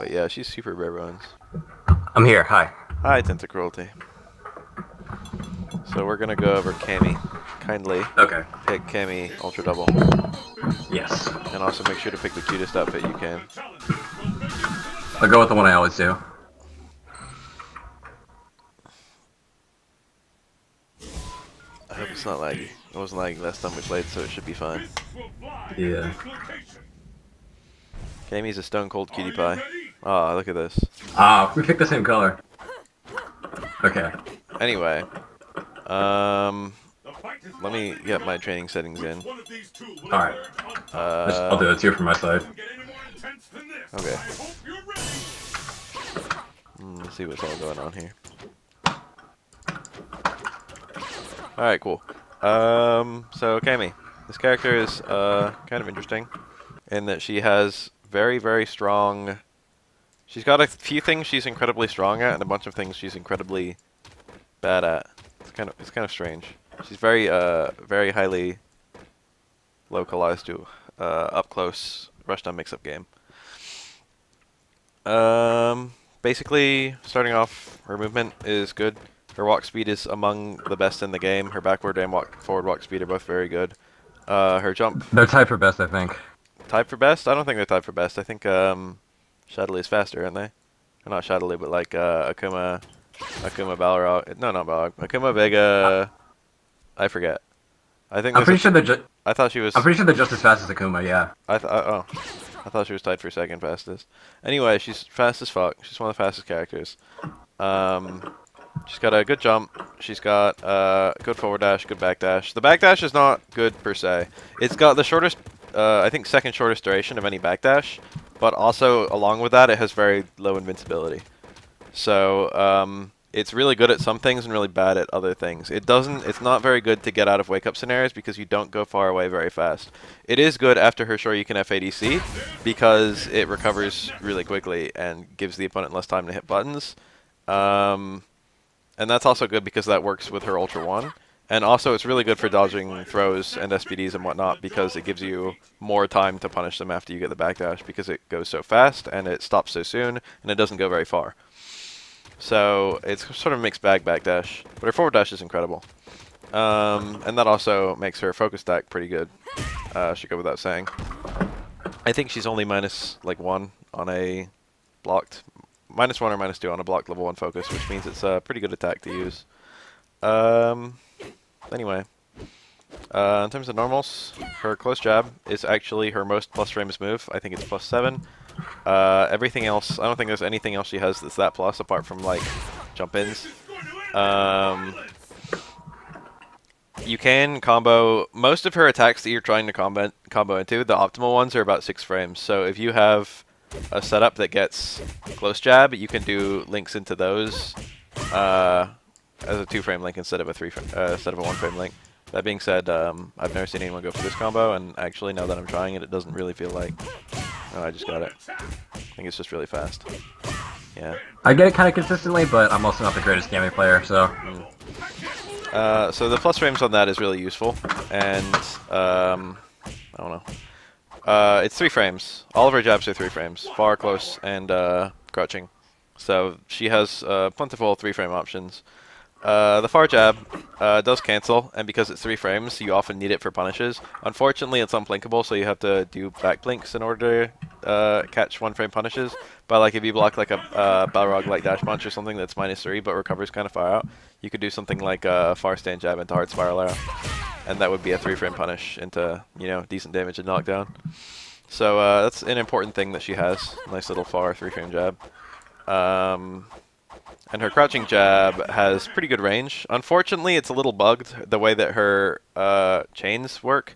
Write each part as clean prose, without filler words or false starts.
But yeah, she's super bare bones. I'm here. Hi. Hi, Tentacruelty. So we're gonna go over Cammy. Kindly Okay. pick Cammy Ultra Double. Yes. And also make sure to pick the cutest outfit you can. I'll go with the one I always do. I hope it's not laggy. It wasn't laggy last time we played, so it should be fine. Yeah. Cammy's a stone cold cutie pie. Ah, look at this. Ah, we picked the same color. Okay. Anyway, let me get my training settings in. Alright. I'll do it too from my side. Okay. Let's see what's all going on here. Alright, cool. So Cammy. This character is kind of interesting in that she has very, very strong... She's got a few things she's incredibly strong at and a bunch of things she's incredibly bad at. It's kind of strange. She's very very highly localized to up close rushdown mix-up game. Basically, starting off, her movement is good. Her walk speed is among the best in the game. Her backward and forward walk speed are both very good. Her jump... They're tied for best, I think. Tied for best? I don't think they're tied for best. I think Shadowly is faster, aren't they? Or not Shadowly, but like Akuma Balrog. No, not Balrog. Akuma Vega... I forget. I think I'm pretty sure they're I thought she was... I'm pretty sure they're just as fast as Akuma, yeah. I thought she was tied for second fastest. Anyway, she's fast as fuck. She's one of the fastest characters. She's got a good jump. She's got good forward dash, good back dash. The back dash is not good per se. It's got the shortest, I think second shortest duration of any back dash, but also along with that, it has very low invincibility. So it's really good at some things and really bad at other things. It's not very good to get out of wake up scenarios because you don't go far away very fast. It is good after her Shoryuken FADC because it recovers really quickly and gives the opponent less time to hit buttons. And that's also good because that works with her Ultra 1. And also it's really good for dodging throws and SPDs and whatnot because it gives you more time to punish them after you get the backdash because it goes so fast and it stops so soon and it doesn't go very far. So it's sort of a mixed bag backdash, but her forward dash is incredible. And that also makes her focus stack pretty good, should go without saying. I think she's only minus like 1 on a blocked... -1 or -2 on a blocked level 1 focus, which means it's a pretty good attack to use. Anyway, in terms of normals, her close jab is actually her most plus frames move. I think it's +7. Everything else, I don't think there's anything else she has that's that plus apart from like jump ins. You can combo most of her attacks that you're trying to combo into. The optimal ones are about 6 frames. So if you have a setup that gets close jab, you can do links into those as a 2-frame link instead of a 1-frame link. That being said, I've never seen anyone go for this combo, and actually now that I'm trying it, it doesn't really feel like... Oh, I just got it. I think it's just really fast. Yeah. I get it kind of consistently, but I'm also not the greatest Cammy player, so... So the plus frames on that is really useful, and I don't know. It's 3 frames. All of her jabs are 3 frames. Far, close, and crouching. So she has plentiful 3-frame options. The far jab does cancel, and because it's 3 frames, you often need it for punishes. Unfortunately, it's unblinkable, so you have to do back blinks in order to catch 1-frame punishes. But like if you block like a Balrog like dash punch or something that's -3 but recovers kind of far out, you could do something like a far stand jab into hard spiral arrow, and that would be a 3-frame punish into, you know, decent damage and knockdown. So that's an important thing that she has. Nice little far 3-frame jab. And her crouching jab has pretty good range. Unfortunately, it's a little bugged. The way that her chains work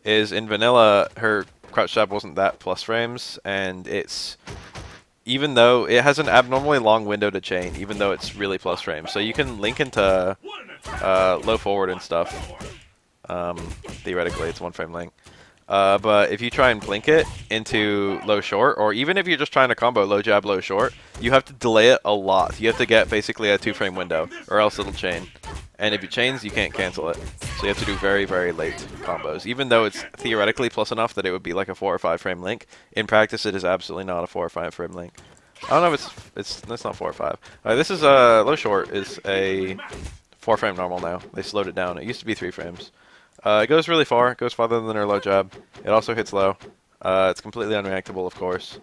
is in vanilla, her crouch jab wasn't that plus frames, and it's... Even though it has an abnormally long window to chain, even though it's really plus frames. So you can link into low forward and stuff. Theoretically, it's 1-frame link. But if you try and blink it into low short, or even if you're just trying to combo low jab, low short, you have to delay it a lot. You have to get basically a 2-frame window, or else it'll chain. And if it chains, you can't cancel it. So you have to do very, very late combos. Even though it's theoretically plus enough that it would be like a 4 or 5 frame link, in practice it is absolutely not a 4 or 5 frame link. I don't know if that's not 4 or 5. This is low short is a 4-frame normal now. They slowed it down. It used to be 3 frames. It goes really far. It goes farther than her low jab. It also hits low. It's completely unreactable, of course.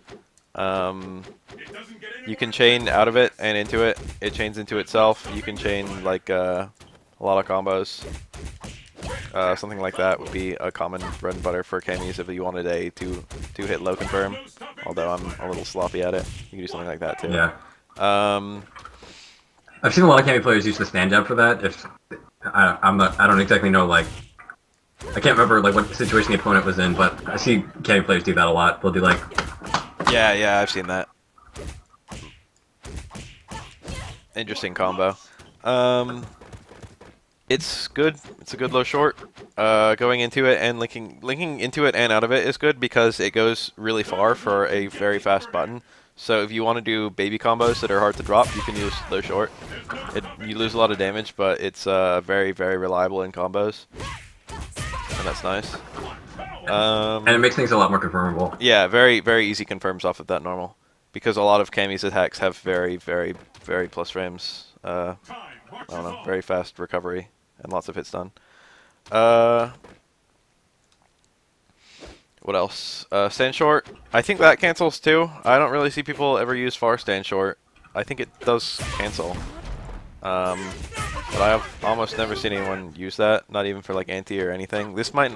You can chain out of it and into it. It chains into itself. You can chain like a lot of combos. Something like that would be a common bread and butter for Cammys if you wanted a two-hit low confirm. Although I'm a little sloppy at it, you can do something like that too. Yeah. Um, I've seen a lot of Cammy players use the stand jab for that. If I don't exactly know, like, I can't remember like what situation the opponent was in, but I see Cammy players do that a lot. They'll do like, yeah, I've seen that. Interesting combo. It's good. It's a good low short. Going into it and linking into it and out of it is good because it goes really far for a very fast button. So if you want to do baby combos that are hard to drop, you can use low short. You lose a lot of damage, but it's very, very reliable in combos, and that's nice. and it makes things a lot more confirmable. Yeah, very, very easy confirms off of that normal because a lot of Cammy's attacks have very, very, very plus frames. I don't know, very fast recovery and lots of hits done. What else? Stand short. I think that cancels too. I don't really see people ever use far stand short. I think it does cancel. But I've almost never seen anyone use that, not even for like anti or anything. This might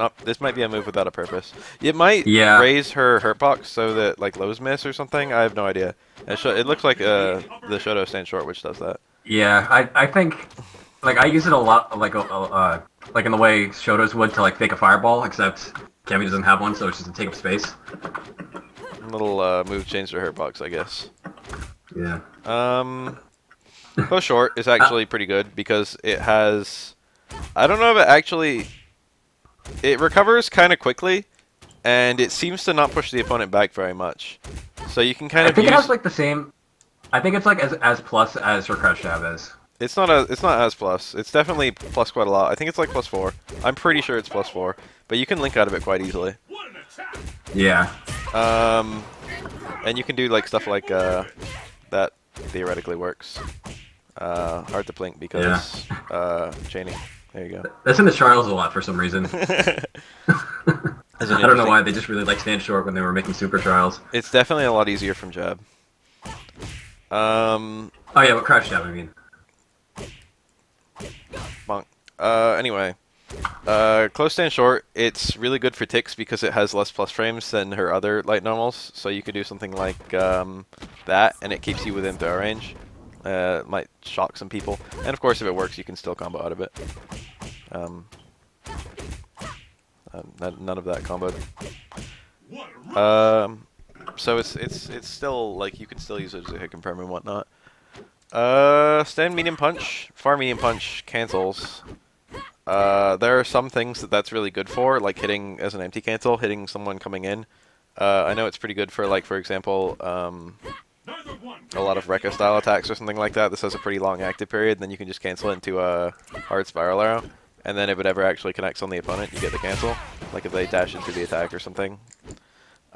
be a move without a purpose. It might raise her hurtbox so that like lows miss or something. I have no idea. It looks like the Shoto stand short which does that. Yeah, I think like I use it a lot like in the way Shotos would to like fake a fireball, except Cammy doesn't have one, so it's just to take up space. Little move change to hurtbox, I guess. Yeah. Close short is actually pretty good because it has. I don't know if it actually. It recovers kind of quickly, and it seems to not push the opponent back very much. So you can kind of. I think it has like the same. I think it's like as plus as her crouch jab is. It's not as plus. It's definitely plus quite a lot. I think it's like +4. I'm pretty sure it's +4, but you can link out of it quite easily. Yeah. And you can do like stuff like that theoretically works. Hard to blink because chaining. There you go. That's in the trials a lot for some reason. I don't know why they just really like stand short when they were making super trials. It's definitely a lot easier from jab. Oh yeah, but crouch jab I mean. Bonk. Anyway, close stand short, it's really good for ticks because it has less plus frames than her other light normals. So you could do something like that, and it keeps you within throw range. It might shock some people, and of course, if it works, you can still combo out of it. None of that comboed. So it's still like you can still use it as a hit confirm and whatnot. Stand medium punch, far medium punch cancels. There are some things that's really good for, like hitting as an empty cancel, hitting someone coming in. I know it's pretty good for, like, for example, a lot of Rekka style attacks or something like that. This has a pretty long active period, then you can just cancel it into a hard spiral arrow. And then if it ever actually connects on the opponent, you get the cancel. Like if they dash into the attack or something.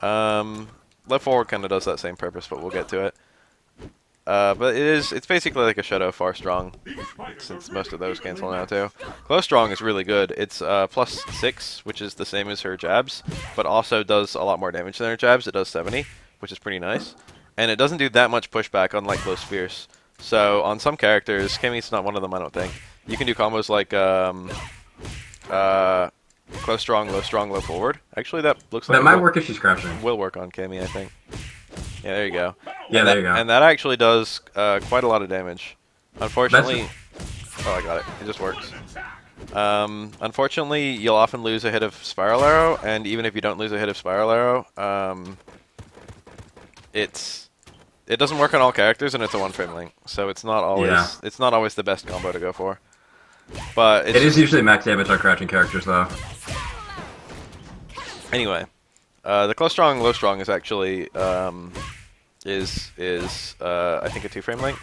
Left forward kind of does that same purpose, but we'll get to it. But it's basically like a Shoto far strong, since most of those cancel now too. Close strong is really good. It's +6, which is the same as her jabs, but also does a lot more damage than her jabs. It does 70, which is pretty nice. And it doesn't do that much pushback, unlike close fierce. So on some characters, Cammy's not one of them, I don't think. You can do combos like close strong, low forward. Actually, that looks like that might work if she's crouching. Will work on Cammy, I think. Yeah, there you go. Yeah, there you go. And that actually does quite a lot of damage. Unfortunately, oh, I got it. It just works. Unfortunately, you'll often lose a hit of Spiral Arrow, and even if you don't lose a hit of Spiral Arrow, it doesn't work on all characters, and it's a one-frame link, so it's not always the best combo to go for. But it is usually max damage on crouching characters, though. Anyway, the close strong, low strong is actually I think a 2-frame link,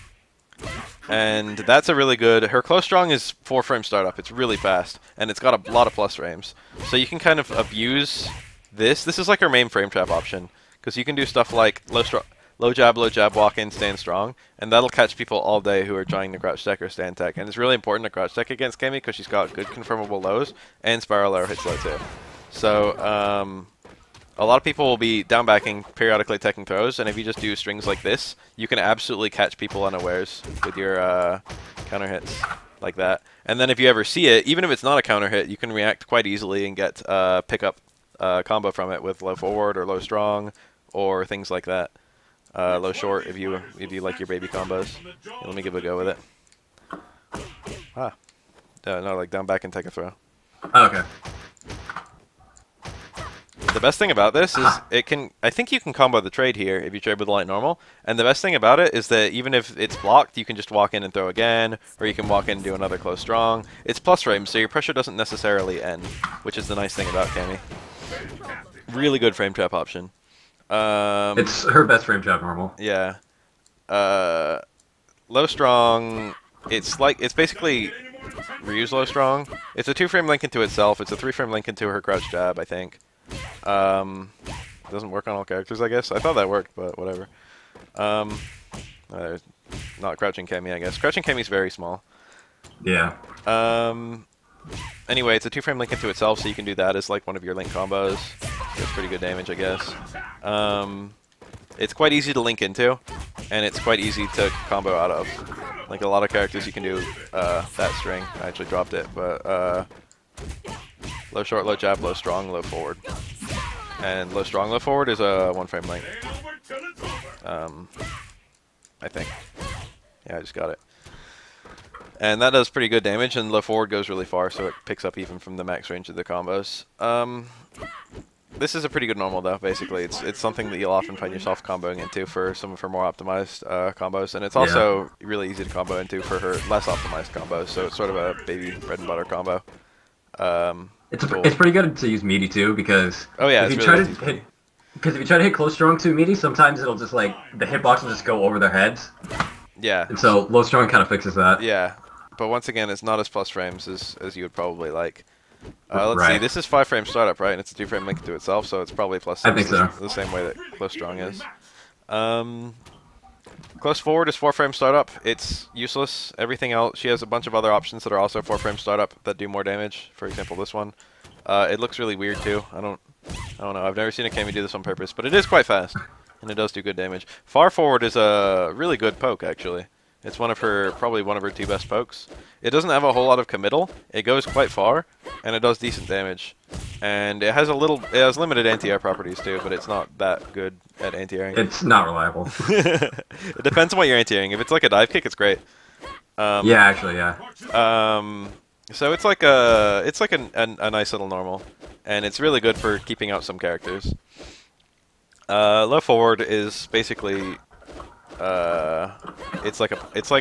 and that's a really good. Her close strong is 4-frame startup. It's really fast, and it's got a lot of plus frames, so you can kind of abuse this. This is like her main frame trap option because you can do stuff like low jab, walk in, stand strong, and that'll catch people all day who are trying to crouch tech or stand tech. And it's really important to crouch tech against Cammy because she's got good confirmable lows, and spiral arrow hits low too. So a lot of people will be down backing, periodically teching throws, and if you just do strings like this, you can absolutely catch people unawares with your counter hits like that. And then if you ever see it, even if it's not a counter hit, you can react quite easily and get pick up combo from it with low forward or low strong or things like that. Low short if you like your baby combos. Let me give it a go with it. No, like down back and take a throw. Oh, okay. The best thing about this is I think you can combo the trade here if you trade with light normal. And the best thing about it is that even if it's blocked, you can just walk in and throw again, or you can walk in and do another close strong. It's plus frames, so your pressure doesn't necessarily end, which is the nice thing about Cammy. Really good frame trap option. It's her best frame trap normal. Yeah. Low strong, it's basically reuse low strong. It's a 2-frame link into itself. It's a 3-frame link into her crouch jab, I think. It doesn't work on all characters, I guess. I thought that worked, but whatever. Not crouching Cammy, I guess. Crouching Cammy's very small. Yeah. Anyway, it's a 2-frame link into itself, so you can do that as like one of your link combos. It's pretty good damage, I guess. It's quite easy to link into, and it's quite easy to combo out of. Like a lot of characters, you can do that string. I actually dropped it, but low short, low jab, low strong, low forward. And low strong, low forward is a 1-frame link. I think. Yeah, I just got it. And that does pretty good damage, and low forward goes really far, so it picks up even from the max range of the combos. This is a pretty good normal, though, basically. It's something that you'll often find yourself comboing into for some of her more optimized combos, and it's also really easy to combo into for her less optimized combos, so it's sort of a baby bread and butter combo. It's pretty good to use meaty, too, because if you try to hit close strong too meaty, sometimes it'll just, like, the hitbox will just go over their heads. Yeah. And so low strong kind of fixes that. Yeah. But once again, it's not as plus frames as you would probably like. Let's see, this is 5-frame startup, right? And it's a 2-frame link to itself, so it's probably plus 6. I think so. The same way that close strong is. Close forward is 4-frame startup. It's useless. Everything else, she has a bunch of other options that are also 4-frame startup that do more damage. For example, this one. It looks really weird too. I don't know. I've never seen a Cammy do this on purpose, but it is quite fast, and it does do good damage. Far forward is a really good poke, actually. It's probably one of her 2 best pokes. It doesn't have a whole lot of committal. It goes quite far, and it does decent damage. And it has limited anti-air properties too, but it's not that good at anti-airing. It's not reliable. It depends on what you're anti-airing. If it's like a dive kick, it's great. Yeah, actually, yeah. So it's like a nice little normal, and it's really good for keeping out some characters. Low forward is basically it's like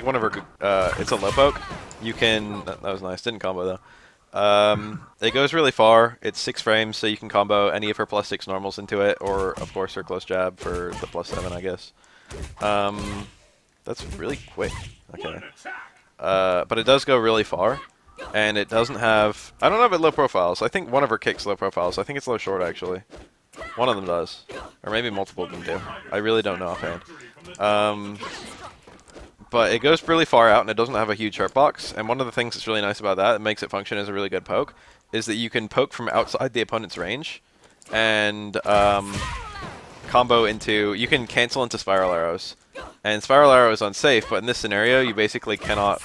one of her it's a low poke. You can that was nice. Didn't combo though. It goes really far. It's 6 frames, so you can combo any of her +6 normals into it, or of course her close jab for the +7, I guess. That's really quick. Okay. But it does go really far, and it doesn't have. I don't know if it low profiles. I think one of her kicks low profiles. I think it's low short actually. One of them does, or maybe multiple of them do. I really don't know offhand. But it goes really far out, and it doesn't have a huge hurt box. And one of the things that's really nice about that makes it function as a really good poke is that you can poke from outside the opponent's range, and combo into. You can cancel into spiral arrows, and spiral arrow is unsafe. But in this scenario, you basically cannot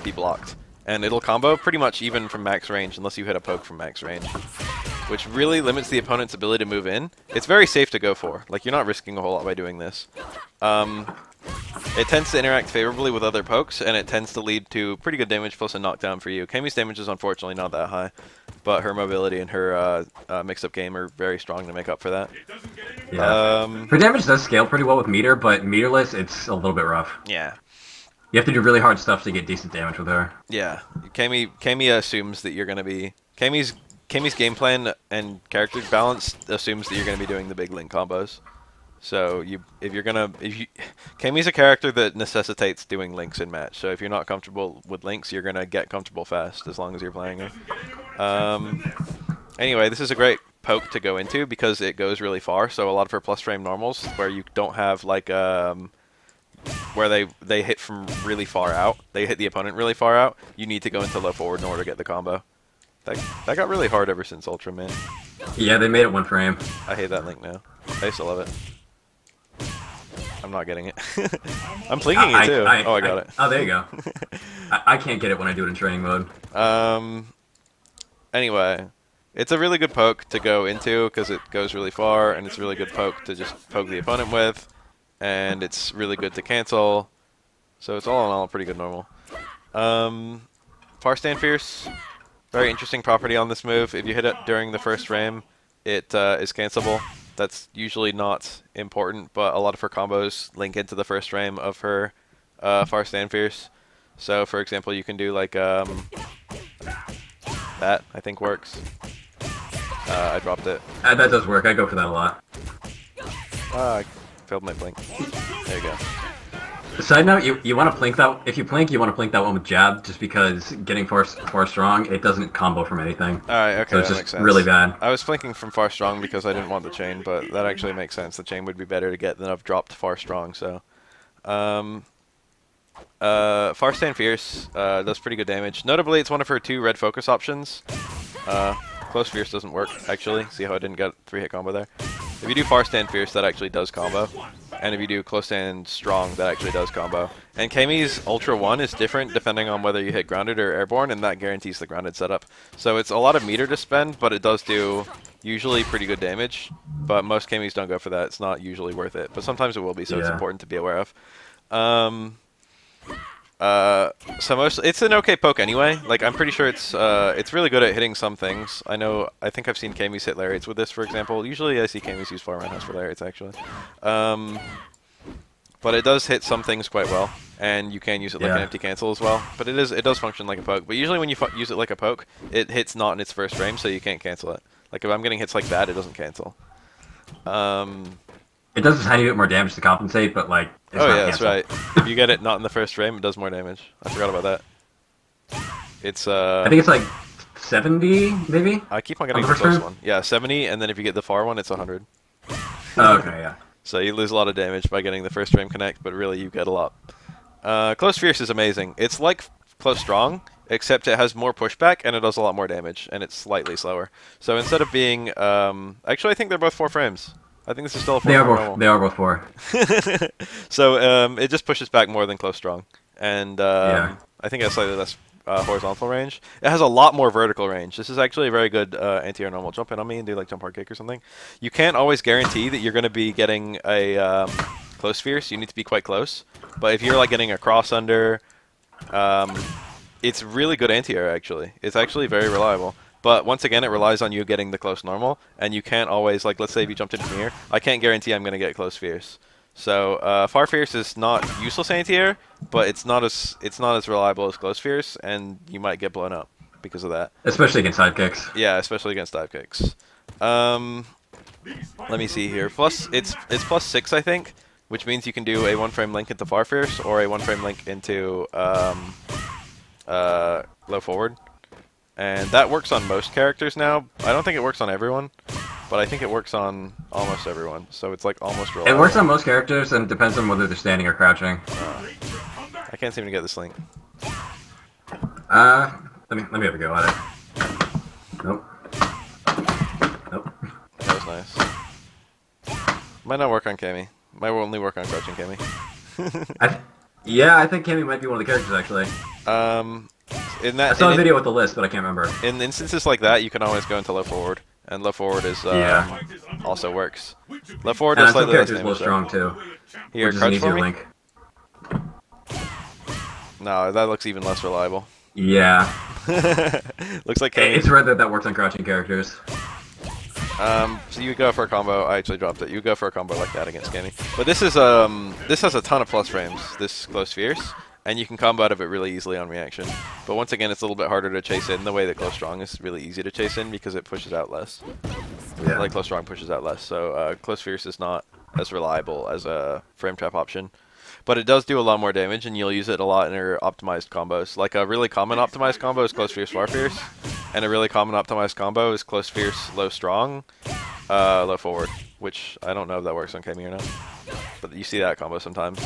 be blocked, and it'll combo pretty much even from max range unless you hit a poke from max range, which really limits the opponent's ability to move in. It's very safe to go for. Like, you're not risking a whole lot by doing this. It tends to interact favorably with other pokes, and it tends to lead to pretty good damage plus a knockdown for you. Cammy's damage is unfortunately not that high, but her mobility and her mix-up game are very strong to make up for that. Yeah. Her damage does scale pretty well with meter, but meterless, it's a little bit rough. Yeah. You have to do really hard stuff to get decent damage with her. Yeah. Cammy assumes that you're going to be... Cammy's game plan and character balance assumes that you're going to be doing the big link combos. So Cammy's a character that necessitates doing links in match. So if you're not comfortable with links, you're going to get comfortable fast as long as you're playing her. Anyway, this is a great poke to go into because it goes really far. So a lot of her plus frame normals where you don't have like where they hit from really far out, they hit the opponent really far out, you need to go into low forward in order to get the combo. That got really hard ever since Ultra, man. Yeah, they made it 1 frame. I hate that link now. I used to love it. I'm not getting it. I'm plinking it too. Oh, I got it. Oh, there you go. I can't get it when I do it in training mode. Anyway, it's a really good poke to go into because it goes really far, and it's a really good poke to just poke the opponent with, and it's really good to cancel. So it's all in all pretty good normal. Far Stand Fierce, very interesting property on this move. If you hit it during the first frame, it is cancelable. That's usually not important, but a lot of her combos link into the first frame of her Far Stand Fierce. So, for example, you can do like that. I think works. I dropped it. That does work. I go for that a lot. I failed my blink. There you go. Side note, you want to plink that. If you plink, you want to plink that one with jab, just because getting far strong, it doesn't combo from anything. Alright, okay, so it's that just makes sense. Really bad. I was flanking from far strong because I didn't want the chain, but that actually makes sense. The chain would be better to get than I've dropped far strong. So, Far Stand Fierce does pretty good damage. Notably, it's one of her 2 red focus options. Close Fierce doesn't work, actually. See how I didn't get 3-hit combo there? If you do Far Stand Fierce, that actually does combo. And if you do Close Stand Strong, that actually does combo. And Cammy's Ultra 1 is different depending on whether you hit grounded or airborne, and that guarantees the grounded setup. So it's a lot of meter to spend, but it does do usually pretty good damage. But most Cammys don't go for that. It's not usually worth it. But sometimes it will be, so it's important to be aware of. So it's an okay poke anyway. Like, I'm pretty sure it's really good at hitting some things. I think I've seen Cammys hit lariats with this, for example. Usually I see Cammys use far roundhouse for lariats, actually. But it does hit some things quite well, and you can use it like an empty cancel as well. But it does function like a poke. But usually when you use it like a poke, it hits not in its first frame, so you can't cancel it. Like, if I'm getting hits like that, it doesn't cancel. It does a tiny bit more damage to compensate, but like. It's not that's right. If you get it not in the first frame, it does more damage. I forgot about that. It's I think it's like 70, maybe. I keep on getting the close one. Yeah, 70, and then if you get the far one, it's 100. Oh, okay, yeah. So you lose a lot of damage by getting the first frame connect, but really you get a lot. Close Fierce is amazing. It's like Close Strong, except it has more pushback and it does a lot more damage, and it's slightly slower. So instead of being, actually I think they're both 4 frames. I think this is still a 4 frame normal. They are both 4. So it just pushes back more than Close Strong, and I think it has slightly less horizontal range. It has a lot more vertical range. This is actually a very good anti-air normal. Jump in on me and do like jump hard kick or something. You can't always guarantee that you're going to be getting a Close Fierce. You need to be quite close. But if you're like getting a cross under, it's really good anti-air actually. It's actually very reliable. But once again, it relies on you getting the close normal, and you can't always, like, let's say if you jumped in from here, I can't guarantee I'm going to get Close Fierce. So Far Fierce is not useless anti-air, but it's not as reliable as Close Fierce, and you might get blown up because of that. Especially against dive kicks. Yeah, especially against dive kicks. Let me see here. It's +6, I think, which means you can do a 1-frame link into Far Fierce or a 1-frame link into low forward. And that works on most characters now. I don't think it works on everyone, but I think it works on almost everyone. So it's like almost reliable. It works on most characters, and it depends on whether they're standing or crouching. I can't seem to get this link. Let me have a go at it. Nope. Nope. That was nice. Might not work on Cammy. Might only work on crouching Cammy. I think Cammy might be one of the characters actually. I saw a video with the list, but I can't remember. In instances like that, you can always go into low forward, and low forward is also works. Low forward does slightly less damage. Low strong too. Here, crouch for me. Link. No, that looks even less reliable. Yeah. Looks like Cammy. It's rare that works on crouching characters. So you go for a combo. I actually dropped it. You go for a combo like that against Cammy. But this is this has a ton of plus frames. This Close Fierce. And you can combo out of it really easily on reaction. But once again, it's a little bit harder to chase in. The way that Close Strong is really easy to chase in because it pushes out less. Yeah. Like Close Strong pushes out less. So Close Fierce is not as reliable as a frame trap option. But it does do a lot more damage, and you'll use it a lot in your optimized combos. Like a really common optimized combo is Close Fierce, Far Fierce. And a really common optimized combo is close fierce, low strong, low forward, which I don't know if that works on Cammy or not. But you see that combo sometimes.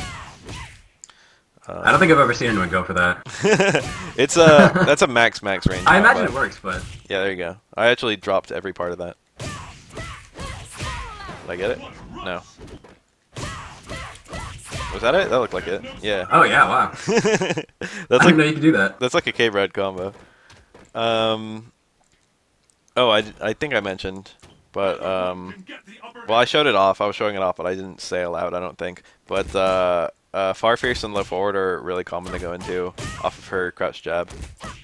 I don't think I've ever seen anyone go for that. That's a max range. I imagine it works, but yeah, there you go. I actually dropped every part of that. Did I get it? No. Was that it? That looked like it. Yeah. Oh yeah, wow. That's I didn't know you could do that. That's like a K-Red combo. Oh, I think I mentioned, but well, I showed it off. I was showing it off, but I didn't say aloud, I don't think. But far fierce and low forward are really common to go into off of her crouch jab,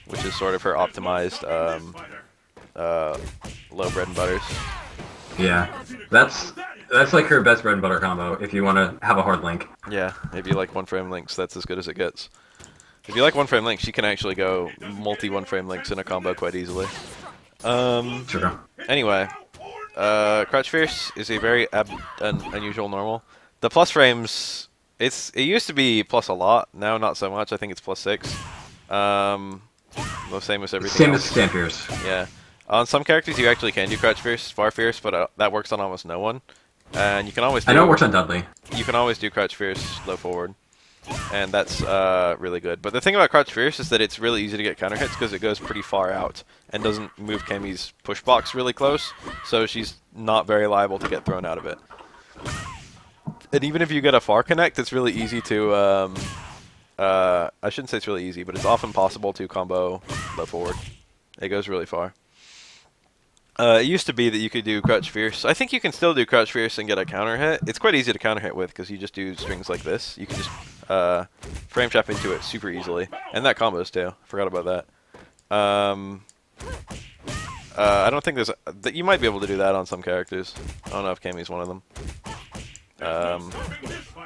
which is sort of her optimized low bread and butters. Yeah, that's like her best bread and butter combo if you want to have a hard link. Yeah, if you like one frame links, that's as good as it gets. If you like one frame links, she can actually go multi one frame links in a combo quite easily. Sure. Anyway, crouch fierce is a very unusual normal. The plus frames, it used to be plus a lot, now not so much. I think it's plus 6. The same as everything Same else. as stand fierce. Yeah. On some characters, you actually can do crouch fierce, far fierce, but that works on almost no one. And you can always. I know it works on Dudley. You can always do crouch fierce, low forward, and that's really good. But the thing about crouch fierce is that it's really easy to get counter hits because it goes pretty far out and doesn't move Cammy's push box really close, so she's not very liable to get thrown out of it. And even if you get a far connect, it's really easy to. I shouldn't say it's really easy, but it's often possible to combo low forward. It goes really far. It used to be that you could do crouch fierce. I think you can still do crouch fierce and get a counter hit. It's quite easy to counter hit with because you just do strings like this. You can just frame trap into it super easily, and that combos too. Forgot about that. I don't think there's you might be able to do that on some characters. I don't know if Cammy's one of them.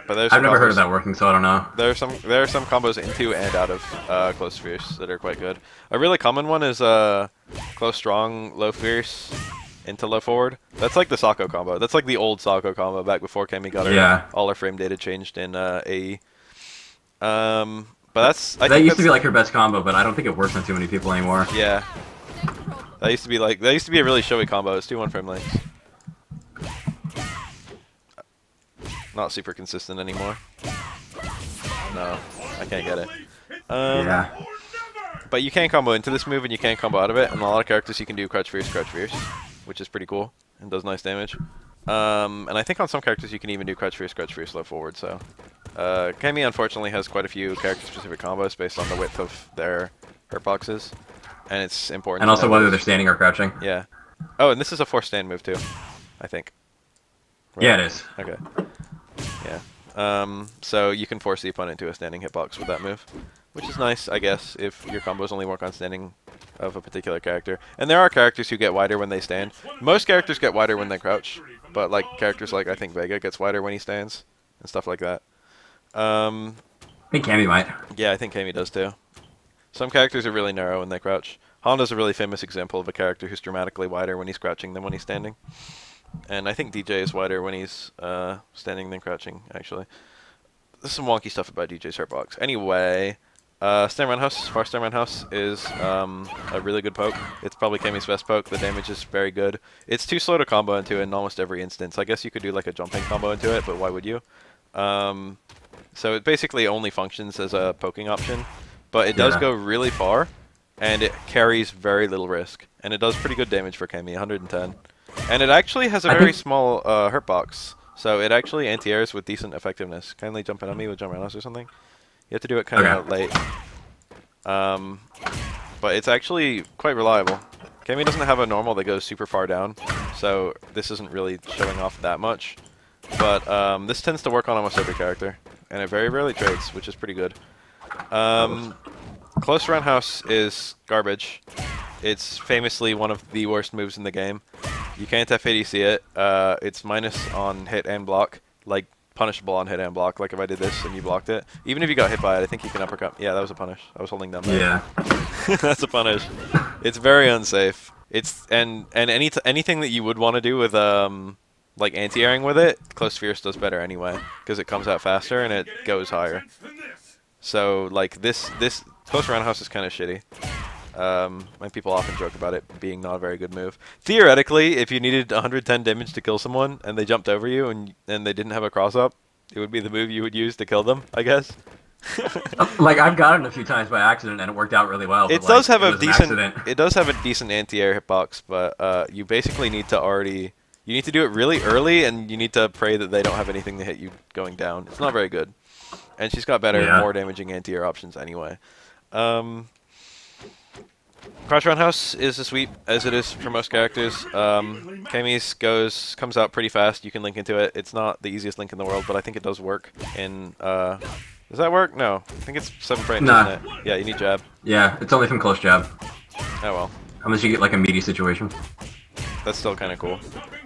But there's I've never heard of that working, so I don't know. There are some combos into and out of close fierce that are quite good. A really common one is close strong, low fierce into low forward. That's like the Sako combo. That's like the old Sako combo back before Cammy got her all her frame data changed in AE. But that used to be like her best combo, but I don't think it works on too many people anymore. Yeah. That used to be a really showy combo. It's 2-1 frame lengths. Not super consistent anymore. No, I can't get it. Yeah. But you can combo into this move and you can combo out of it. And a lot of characters you can do crouch fierce, which is pretty cool and does nice damage. And I think on some characters you can even do crouch fierce, low forward. So Cammy unfortunately has quite a few character-specific combos based on the width of their hurt boxes, and it's important. And also whether they're standing or crouching. Yeah. Oh, and this is a forced stand move too, I think. Right? Yeah, it is. Okay. Yeah. So you can force the opponent to a standing hitbox with that move, which is nice, I guess, if your combos only work on standing of a particular character. And there are characters who get wider when they stand. Most characters get wider when they crouch, but like characters like I think Vega gets wider when he stands and stuff like that. I think Cammy might. Yeah, I think Cammy does too. Some characters are really narrow when they crouch. Honda's a really famous example of a character who's dramatically wider when he's crouching than when he's standing. And I think DJ is wider when he's standing than crouching, actually. There's some wonky stuff about DJ's hurtbox. Anyway, Stand Roundhouse, Far Stand Roundhouse is a really good poke. It's probably Cammy's best poke. The damage is very good. It's too slow to combo into in almost every instance. I guess you could do like a jumping combo into it, but why would you? So it basically only functions as a poking option, but it does go really far, and it carries very little risk. And it does pretty good damage for Cammy, 110. And it actually has a very small hurt box, so it actually anti-airs with decent effectiveness. Kindly jump in on me with jump roundhouse or something. You have to do it kind of late. But it's actually quite reliable. Cammy doesn't have a normal that goes super far down, so this isn't really showing off that much. But this tends to work on almost every character, and it very rarely trades, which is pretty good. Close roundhouse is garbage. It's famously one of the worst moves in the game. You can't F80C it. It's minus on hit and block, like punishable on hit and block. Like if I did this and you blocked it, even if you got hit by it, I think you can uppercut. Yeah, that was a punish. I was holding down there. Yeah, that's a punish. It's very unsafe. It's and anything that you would want to do with like anti-airing with it, close fierce does better anyway because it comes out faster and it goes higher. So like this close roundhouse is kind of shitty. And people often joke about it being not a very good move. Theoretically, if you needed 110 damage to kill someone and they jumped over you and they didn't have a cross up, it would be the move you would use to kill them, I guess. Like I've gotten it a few times by accident and it worked out really well. It but, does like, have it a was an decent. accident. It does have a decent anti-air hitbox, but you basically need to already. You need to do it really early, and you need to pray that they don't have anything to hit you going down. It's not very good. And she's got better, more damaging anti-air options anyway. Crouch Roundhouse is as sweet as it is for most characters. Cammy's comes out pretty fast. You can link into it. It's not the easiest link in the world, but I think it does work. Does that work? No. I think it's 7 frames, nah. isn't it? Yeah, you need jab. Yeah, it's only from close jab. Oh well. Unless you get like a meaty situation. That's still kind of cool.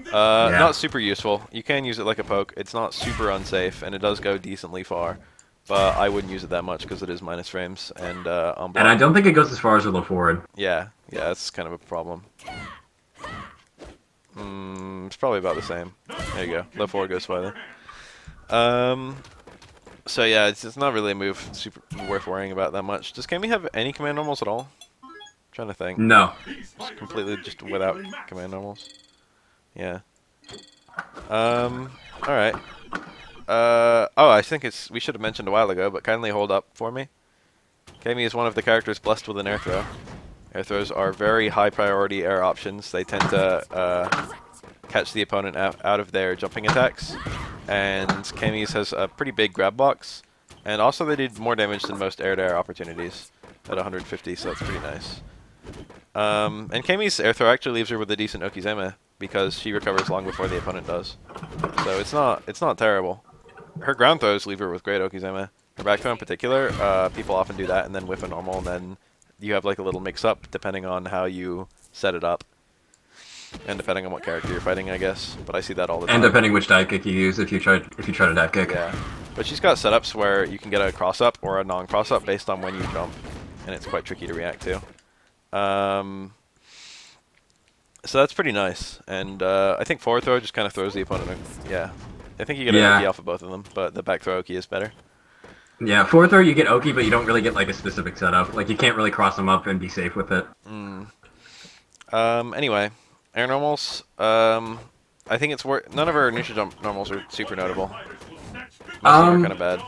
Yeah. Not super useful. You can use it like a poke. It's not super unsafe, and it does go decently far. But I wouldn't use it that much because it is minus frames and on block. And I don't think it goes as far as a low forward. Yeah, that's kind of a problem. It's probably about the same. There you go. Low forward goes farther. So yeah, it's not really a move super worth worrying about that much. Does Cammy have any command normals at all? I'm trying to think. No. Just completely just without command normals. Yeah. Alright. I think we should have mentioned a while ago, but kindly hold up for me. Cammy is one of the characters blessed with an air throw. Air throws are very high priority air options. They tend to catch the opponent out of their jumping attacks. And Cammy's has a pretty big grab box. And also they did more damage than most air-to-air opportunities at 150, so that's pretty nice. And Cammy's air throw actually leaves her with a decent Okizeme because she recovers long before the opponent does. So it's not terrible. Her ground throws leave her with great Okizeme. Her back throw in particular, people often do that and then whiff a normal, and then you have like a little mix-up depending on how you set it up. And depending on what character you're fighting, I guess. But I see that all the time. And depending which dive kick you use, if you try to dive kick. Yeah. But she's got setups where you can get a cross-up or a non-cross-up based on when you jump. And it's quite tricky to react to. So that's pretty nice. And I think forward throw just kind of throws the opponent. Yeah. I think you get an Oki off of both of them, but the back throw Oki is better. Yeah, forward throw you get Oki, but you don't really get like a specific setup. Like you can't really cross them up and be safe with it. Anyway, air normals. I think it's none of her neutral jump normals are super notable. Most of them are kind of bad.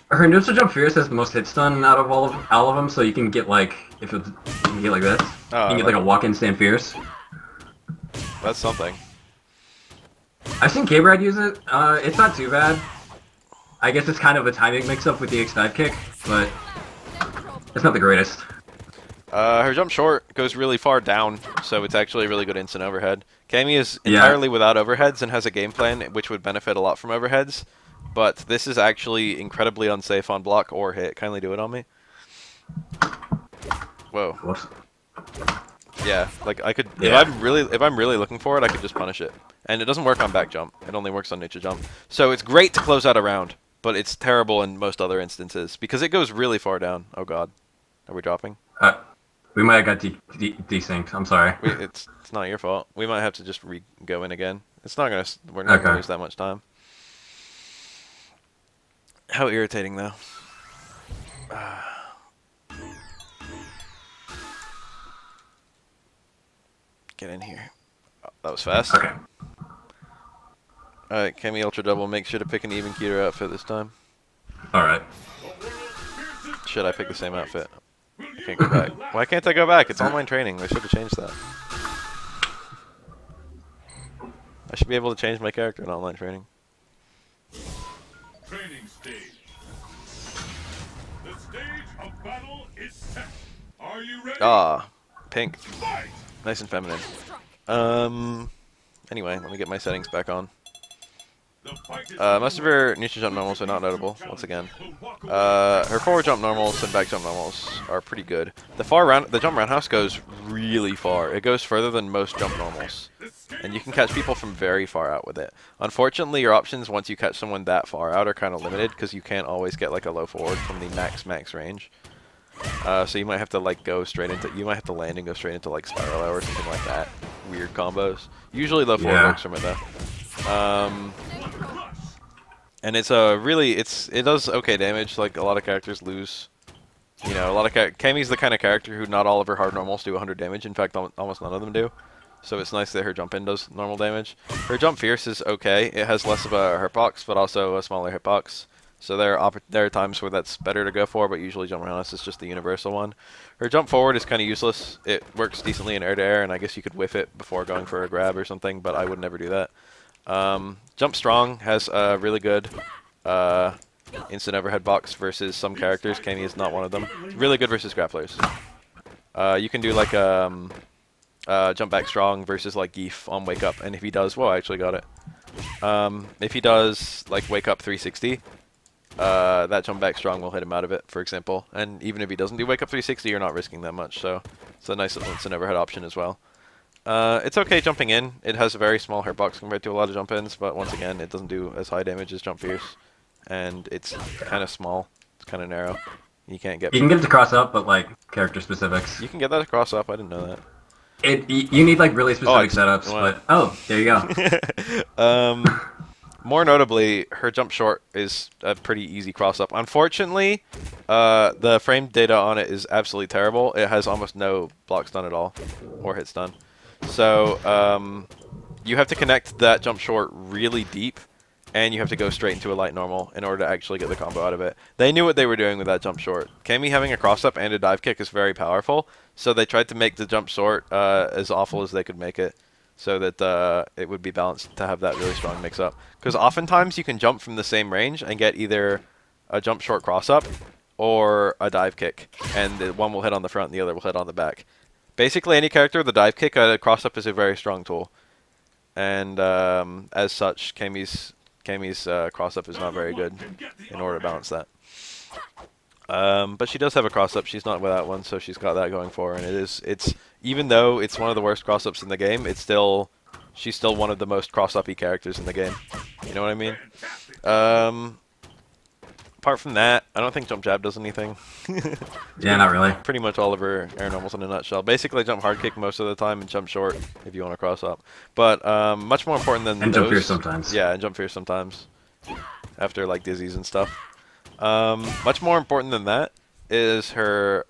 Her neutral jump fierce has the most hit stun out of all of them, so you can get like you can get like this. Oh, you can get like a walk-in stand fierce. That's something. I've seen K-Brad use it. It's not too bad. I guess it's kind of a timing mix-up with the X-dive kick, but it's not the greatest. Her jump short goes really far down, so it's actually a really good instant overhead. Cammy is entirely without overheads and has a game plan which would benefit a lot from overheads, but this is actually incredibly unsafe on block or hit. Kindly do it on me. Whoa. Whoops. Yeah, like I could if I'm really looking for it, I could just punish it. And it doesn't work on back jump. It only works on neutral jump. So it's great to close out a round, but it's terrible in most other instances because it goes really far down. Oh god. Are we dropping? We might have got desynced. I'm sorry. It's not your fault. We might have to just go in again. It's not gonna. We're not gonna lose that much time. How irritating though. Get in here. Oh, that was fast. Okay. Alright, Cammy Ultra Double. Make sure to pick an even keter outfit this time. Alright. Should I pick the same outfit? I can't go back. Why can't I go back? It's online training. They should have changed that. I should be able to change my character in online training. Training stage. The stage of battle is set. Are you ready? Ah, pink. Fight! Nice and feminine. Anyway, let me get my settings back on. Most of her neutral jump normals are not notable, once again. Her forward jump normals and back jump normals are pretty good. The jump roundhouse goes really far. It goes further than most jump normals. And you can catch people from very far out with it. Unfortunately, your options once you catch someone that far out are kind of limited because you can't always get like a low forward from the max range. So you might have to like you might have to land and go straight into like spiral or something like that. Weird combos. Usually low forward works from it though. And it's it does okay damage. Like a lot of characters lose You know, a lot of Cammy's the kind of character who not all of her hard normals do 100 damage. In fact, almost none of them do. So it's nice that her jump in does normal damage. Her jump fierce is okay. It has less of a hitbox, but also a smaller hitbox. So there are times where that's better to go for, but usually jump around us is just the universal one. Her jump forward is kind of useless. It works decently in air-to-air, and I guess you could whiff it before going for a grab or something, but I would never do that. Jump strong has a really good instant overhead box versus some characters. Cammy is not one of them. Really good versus grapplers. You can do like jump back strong versus like Geef on wake up, and if he does, whoa, I actually got it. If he does like wake up 360, that jump back strong will hit him out of it, for example. And even if he doesn't do wake up 360, you're not risking that much, so it's a nice little instant overhead option as well. It's okay jumping in. It has a very small hitbox compared to a lot of jump ins, but once again, it doesn't do as high damage as jump fierce. And it's kind of small. It's kind of narrow. You can't get. You can get it to cross up, but like character specifics. You can get that to cross up. I didn't know that. You need like really specific setups, wow. but there you go. More notably, her jump short is a pretty easy cross up. Unfortunately, the frame data on it is absolutely terrible. It has almost no block stun at all, or hit stun. So you have to connect that jump short really deep, and you have to go straight into a light normal in order to actually get the combo out of it. They knew what they were doing with that jump short. Cammy having a cross up and a dive kick is very powerful, so they tried to make the jump short as awful as they could make it, so that it would be balanced to have that really strong mix up. Because oftentimes you can jump from the same range and get either a jump short cross up or a dive kick, and the one will hit on the front and the other will hit on the back. Basically any character with a dive kick, a cross up is a very strong tool, and as such, Cammy's cross up is not very good in order to balance that. But she does have a cross up. She's not without one, so she's got that going for her. And it's even though it's one of the worst cross ups in the game, she's still one of the most cross uppy characters in the game. You know what I mean? Apart from that, I don't think jump jab does anything. Yeah, not really. Pretty much all of her air normals in a nutshell. Basically, jump hard kick most of the time and jump short if you want to cross up. But much more important than and jump fierce sometimes. Yeah, and jump fierce sometimes. After like dizzies and stuff. Much more important than that is her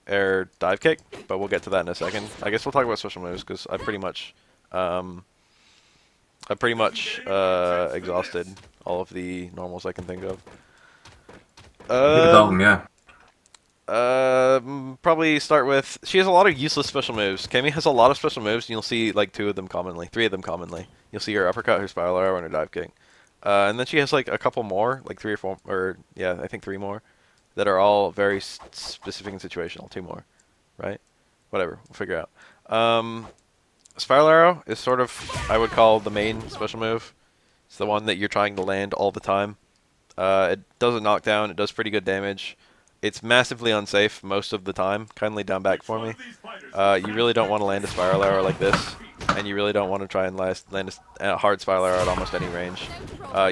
air dive kick, but we'll get to that in a second. I guess we'll talk about special moves because I pretty much exhausted all of the normals I can think of. Yeah. Probably start with, she has a lot of useless special moves. Cammy has a lot of special moves, and you'll see like 2 of them commonly, 3 of them commonly. You'll see her uppercut, her spiral arrow, and her dive kick. And then she has like a couple more, like 3 or 4, or yeah, I think 3 more, that are all very specific and situational. 2 more, right? Whatever, we'll figure out. Spiral arrow is sort of, I would call, the main special move. It's the one that you're trying to land all the time. It does a knockdown, it does pretty good damage. It's massively unsafe most of the time. Kindly down back for me. You really don't want to land a spiral arrow like this, and you really don't want to try and land a hard spiral arrow at almost any range.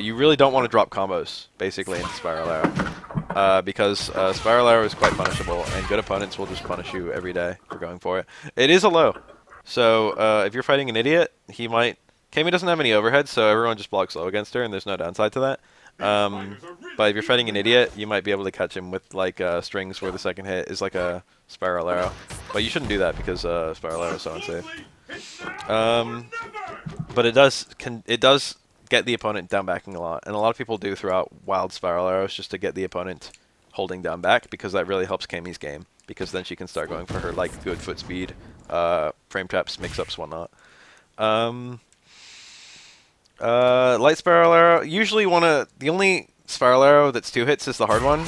You really don't want to drop combos, basically, into spiral arrow. Because spiral arrow is quite punishable, and good opponents will just punish you every day for going for it. It is a low, so if you're fighting an idiot, he might... Cammy doesn't have any overhead, so everyone just blocks low against her, and there's no downside to that. But if you're fighting an idiot, you might be able to catch him with like strings where the second hit is like a spiral arrow. But you shouldn't do that because spiral arrow is so unsafe. But it does get the opponent down backing a lot, and a lot of people do throw out wild spiral arrows just to get the opponent holding down back, because that really helps Cammy's game, because then she can start going for her like good foot speed, frame traps, mix-ups, whatnot. Light spiral arrow. Usually the only spiral arrow that's 2 hits is the hard one,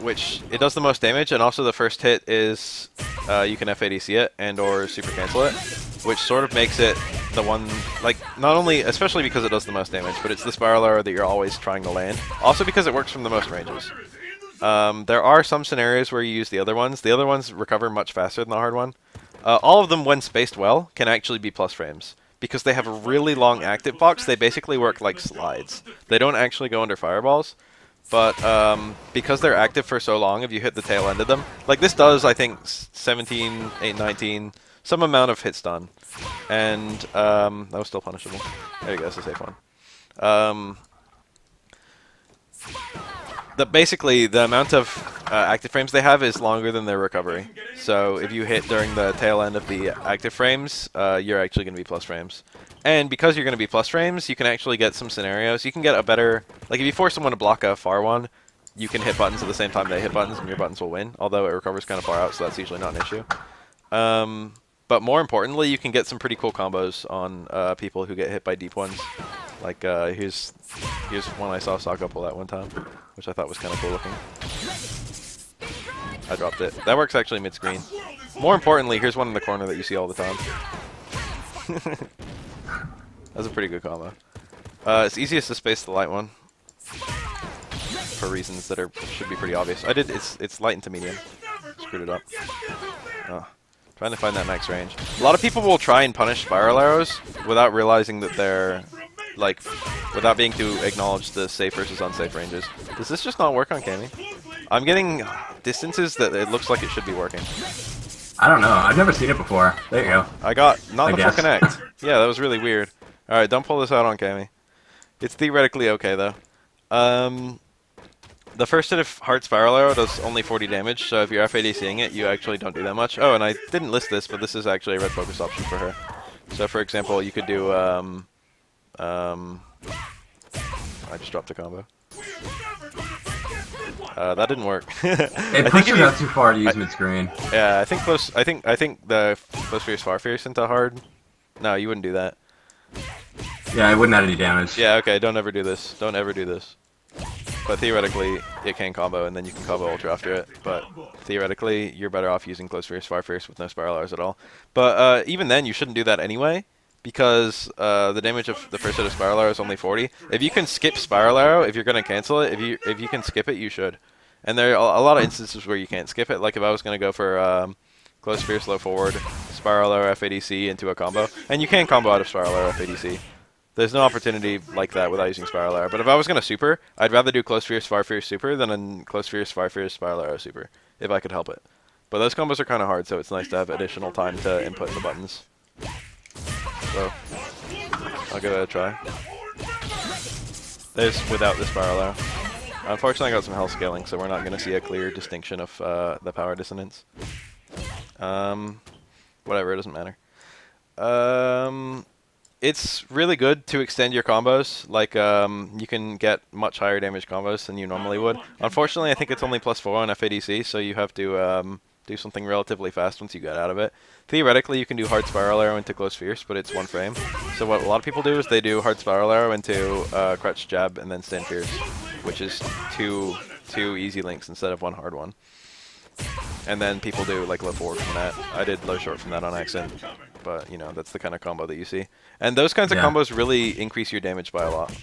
which it does the most damage, and also the first hit is you can FADC it and or super cancel it, which sort of makes it the one, like, not only, especially because it does the most damage, but it's the spiral arrow that you're always trying to land. Also because it works from the most ranges. There are some scenarios where you use the other ones. The other ones recover much faster than the hard one. All of them, when spaced well, can actually be plus frames. Because they have a really long active box, they basically work like slides. They don't actually go under fireballs, but because they're active for so long, if you hit the tail end of them, like this does, I think, 17, 8, 19, some amount of hit stun, and that was still punishable. There you go, that's a safe one. Basically, the amount of active frames they have is longer than their recovery. So if you hit during the tail end of the active frames, you're actually going to be plus frames. And because you're going to be plus frames, you can actually get some scenarios. You can get a better... Like, if you force someone to block a far one, you can hit buttons at the same time they hit buttons, and your buttons will win. Although it recovers kind of far out, so that's usually not an issue. But more importantly, you can get some pretty cool combos on people who get hit by deep ones. Like, here's one I saw Sokka pull that one time, which I thought was kind of cool looking. I dropped it. That works actually mid-screen. More importantly, here's one in the corner that you see all the time. That's a pretty good combo. It's easiest to space the light one for reasons that should be pretty obvious. It's light into medium. Screwed it up. Oh, trying to find that max range. A lot of people will try and punish spiral arrows without realizing that they're like without being to acknowledge the safe versus unsafe ranges. Does this just not work on Cammy? I'm getting distances that it looks like it should be working. I don't know. I've never seen it before. There you go. I got not the full connect. Yeah, that was really weird. All right, don't pull this out on Cammy. It's theoretically okay though. The first hit of Heart Spiral Arrow does only 40 damage, so if you're FADCing it, you actually don't do that much. Oh, and I didn't list this, but this is actually a red focus option for her. So, for example, you could do I just dropped a combo. That didn't work. It pushes out too far to use mid-screen. Yeah, I think close. I think the close fierce far fierce into hard. No, you wouldn't do that. Yeah, it wouldn't add any damage. Yeah, okay. Don't ever do this. Don't ever do this. But theoretically, it can combo, and then you can combo ultra after it. But theoretically, you're better off using close fierce far fierce with no spiral arrows at all. But even then, you shouldn't do that anyway, because the damage of the first hit of spiral arrow is only 40. If you can skip spiral arrow, if you're gonna cancel it, if you can skip it, you should. And there are a lot of instances where you can't skip it. Like if I was gonna go for close fierce low forward, spiral arrow FADC into a combo, and you can combo out of spiral arrow FADC. There's no opportunity like that without using spiral arrow. But if I was gonna super, I'd rather do close fierce far fierce super than a close fierce far fierce spiral arrow super, if I could help it. But those combos are kind of hard, so it's nice to have additional time to input the buttons. So, I'll give it a try. There's without the spiral arrow. Unfortunately, I got some health scaling, so we're not going to see a clear distinction of the power dissonance. Whatever, it doesn't matter. It's really good to extend your combos. Like, you can get much higher damage combos than you normally would. Unfortunately, I think it's only +4 on FADC, so you have to do something relatively fast once you get out of it. Theoretically, you can do hard spiral arrow into close fierce, but it's 1 frame. So what a lot of people do is they do hard spiral arrow into crutch jab and then stand fierce, which is two easy links instead of 1 hard one. And then people do like low forward from that. I did low short from that on accident, but you know that's the kind of combo that you see. And those kinds of combos really increase your damage by a lot.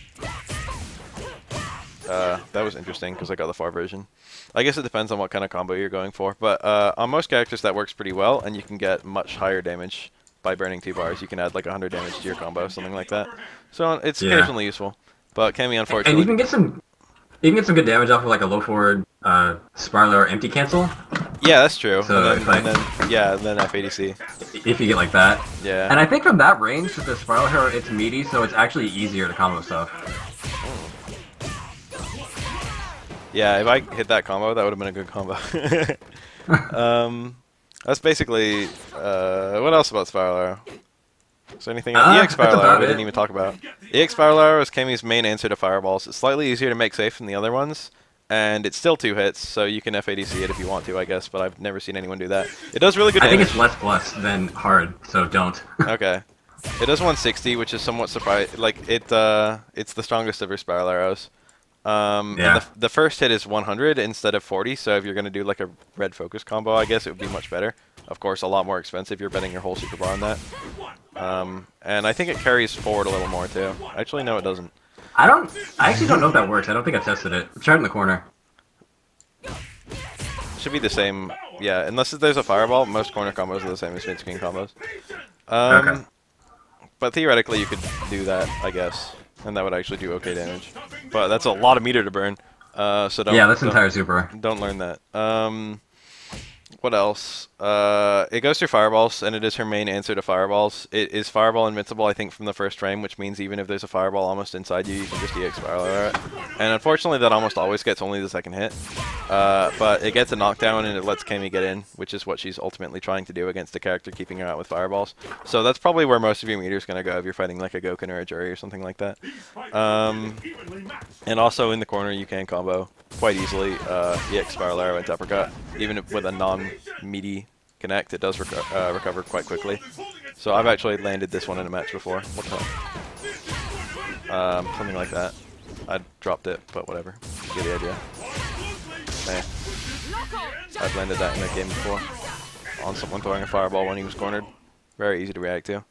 That was interesting because I got the far version. I guess it depends on what kind of combo you're going for, but on most characters that works pretty well, and you can get much higher damage by burning 2 bars. You can add like 100 damage to your combo, something like that. So it's occasionally useful. But Cammy, unfortunately, and you can get some good damage off of like a low forward spiral or empty cancel. Yeah, that's true. So and then FADC. If you get like that. Yeah. And I think from that range, with the spiral arrow, it's meaty, so it's actually easier to combo stuff. Yeah, if I hit that combo, that would have been a good combo. That's basically... what else about Spiral Arrow? Is there anything else? EX Spiral Arrow we didn't even talk about. EX Spiral Arrow is Cammy's main answer to Fireballs. It's slightly easier to make safe than the other ones, and it's still 2 hits, so you can FADC it if you want to, I guess, but I've never seen anyone do that. It does really good damage. I think it's less plus than hard, so don't. Okay. It does 160, which is somewhat surprising. Like, it's the strongest of your Spiral Arrows. And the first hit is 100 instead of 40, so if you're going to do like a red focus combo, I guess it would be much better. Of course, a lot more expensive. You're betting your whole super bar on that. And I think it carries forward a little more too. Actually, no, it doesn't. I actually don't know if that works. I don't think I tested it. Try it in the corner. Should be the same. Yeah, unless there's a fireball, most corner combos are the same as mid-screen combos. Okay. But theoretically, you could do that, I guess. And that would actually do okay damage. But that's a lot of meter to burn. So don't, yeah, that's entire super. Don't learn that. What else? It goes through fireballs, and it is her main answer to fireballs. It is fireball invincible, I think, from the first frame, which means even if there's a fireball almost inside you, you can just EX spiral it. And unfortunately, that almost always gets only the second hit. but it gets a knockdown and it lets Cammy get in, which is what she's ultimately trying to do against a character keeping her out with fireballs. So that's probably where most of your meter is going to go if you're fighting like a Goken or a Jury or something like that. And also in the corner you can combo quite easily EX Spiral Arrow into Uppercut. Even with a non-meaty connect, it does recover quite quickly. So I've actually landed this one in a match before. What the heck? Something like that. I dropped it, but whatever. You get the idea. I've landed that in a game before on someone throwing a fireball when he was cornered. Very easy to react to.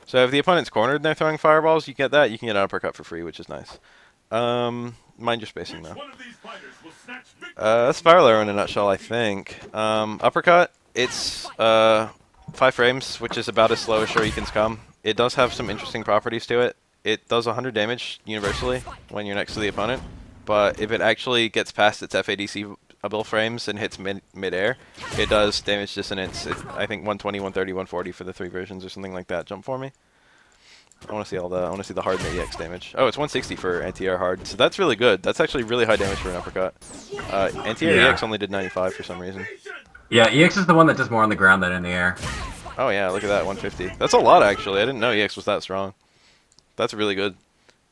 So if the opponent's cornered and they're throwing fireballs, you get that. You can get an uppercut for free, which is nice. Mind your spacing though. That's Spiral Arrow in a nutshell, I think. Uppercut, it's 5 frames, which is about as slow as Shoryukens come. It does have some interesting properties to it. It does 100 damage universally when you're next to the opponent, but if it actually gets past its FADC-able frames and hits mid-air, it does damage dissonance. I think 120, 130, 140 for the 3 versions or something like that. Jump for me. I want to see the hard and the EX damage. Oh, it's 160 for anti-air hard, so that's really good. That's actually really high damage for an uppercut. Anti-air EX only did 95 for some reason. Yeah, EX is the one that does more on the ground than in the air. Oh yeah, look at that, 150. That's a lot actually. I didn't know EX was that strong. That's really good.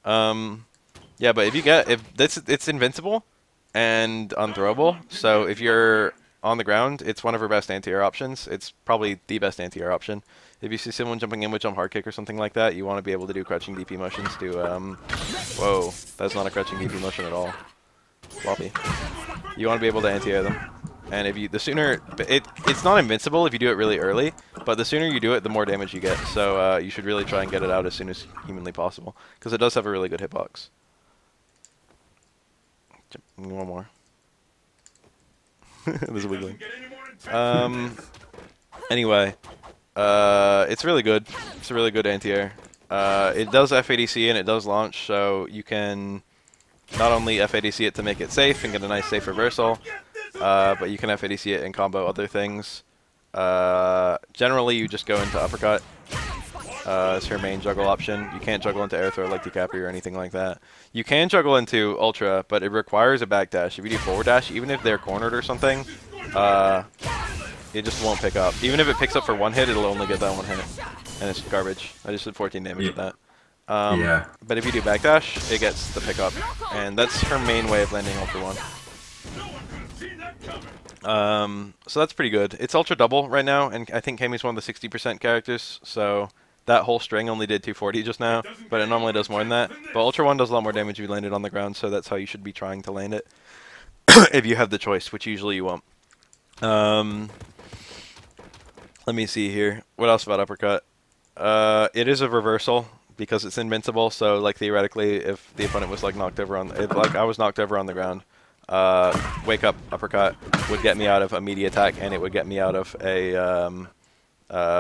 Yeah, but it's invincible and unthrowable. So if you're on the ground, it's one of her best anti-air options. It's probably the best anti-air option. If you see someone jumping in with jump hard kick or something like that, you want to be able to do crouching DP motions to whoa, that's not a crouching DP motion at all. Floppy. You want to be able to anti-air them. And if you, the sooner, it's not invincible if you do it really early, but the sooner you do it, the more damage you get. So you should really try and get it out as soon as humanly possible, because it does have a really good hitbox. One more. There's a wiggling. Anyway, it's really good. It's a really good anti-air. It does FADC and it does launch, so you can not only FADC it to make it safe and get a nice safe reversal, but you can FADC it and combo other things. Generally, you just go into uppercut. It's her main juggle option. You can't juggle into air throw like Decapi or anything like that. You can juggle into ultra, but it requires a backdash. If you do forward dash, even if they're cornered or something, it just won't pick up. Even if it picks up for 1 hit, it'll only get that 1 hit, and it's garbage. I just did 14 damage with that. Yeah. But if you do backdash, it gets the pickup, and that's her main way of landing ultra 1. So that's pretty good. It's ultra double right now, and I think Cammy's one of the 60% characters, so that whole string only did 240 just now, but it normally does more than that. But ultra 1 does a lot more damage if you land it on the ground, so that's how you should be trying to land it if you have the choice, which usually you won't. Let me see here. What else about uppercut? It is a reversal because it's invincible, so like theoretically if the opponent was like knocked over on, like I was knocked over on the ground, wake up uppercut would get me out of a meaty attack, and it would get me out of a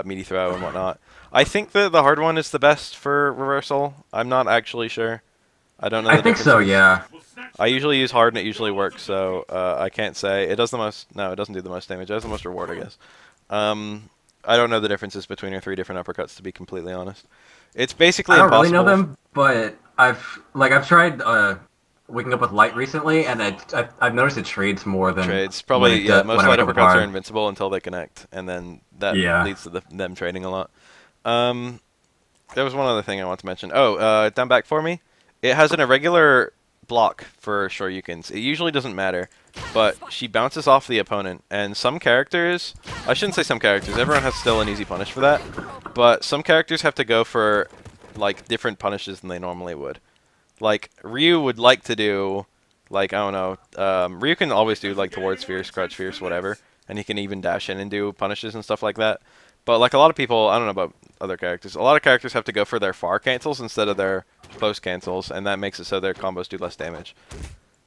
meaty throw and whatnot. I think that the hard one is the best for reversal. I'm not actually sure. I don't know. I think so, yeah. I usually use hard and it usually works, so I can't say. It does the most. No, it doesn't do the most damage. It has the most reward, I guess. I don't know the differences between your 3 different uppercuts, to be completely honest. It's basically impossible. I don't really know them, but I've tried waking up with light recently, and I've noticed it trades more than trades. Probably, yeah. Most light uppercuts are invincible until they connect, and then that leads to them trading a lot. There was one other thing I want to mention. Oh, down back for me. It has an irregular block for Shoryukens. It usually doesn't matter, but she bounces off the opponent, and some characters, I shouldn't say some characters, everyone has still an easy punish for that, but some characters have to go for like different punishes than they normally would. Like Ryu would like to do, like, I don't know, Ryu can always do like towards fierce, crouch fierce, whatever, and he can even dash in and do punishes and stuff like that. But like a lot of people, I don't know about other characters, a lot of characters have to go for their far cancels instead of their close cancels, and that makes it so their combos do less damage.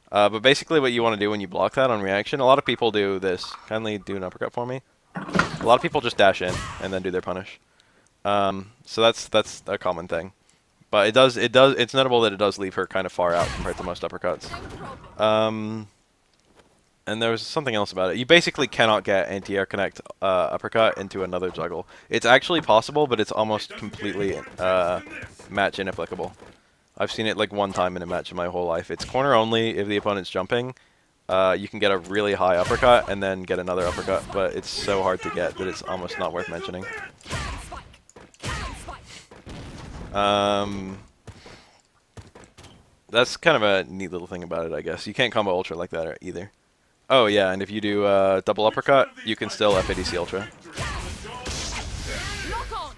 But basically what you want to do when you block that on reaction, a lot of people do this. Kindly do an uppercut for me. A lot of people just dash in and then do their punish. So that's a common thing. But it's notable that it does leave her kind of far out compared to most uppercuts. And there was something else about it. You basically cannot get anti-air connect uppercut into another juggle. It's actually possible, but it's almost completely match inapplicable. I've seen it like 1 time in a match in my whole life. It's corner only if the opponent's jumping, you can get a really high uppercut and then get another uppercut, but it's so hard to get that it's almost not worth mentioning. That's kind of a neat little thing about it, I guess. You can't combo Ultra like that either. Oh yeah, and if you do double uppercut, you can still FADC Ultra.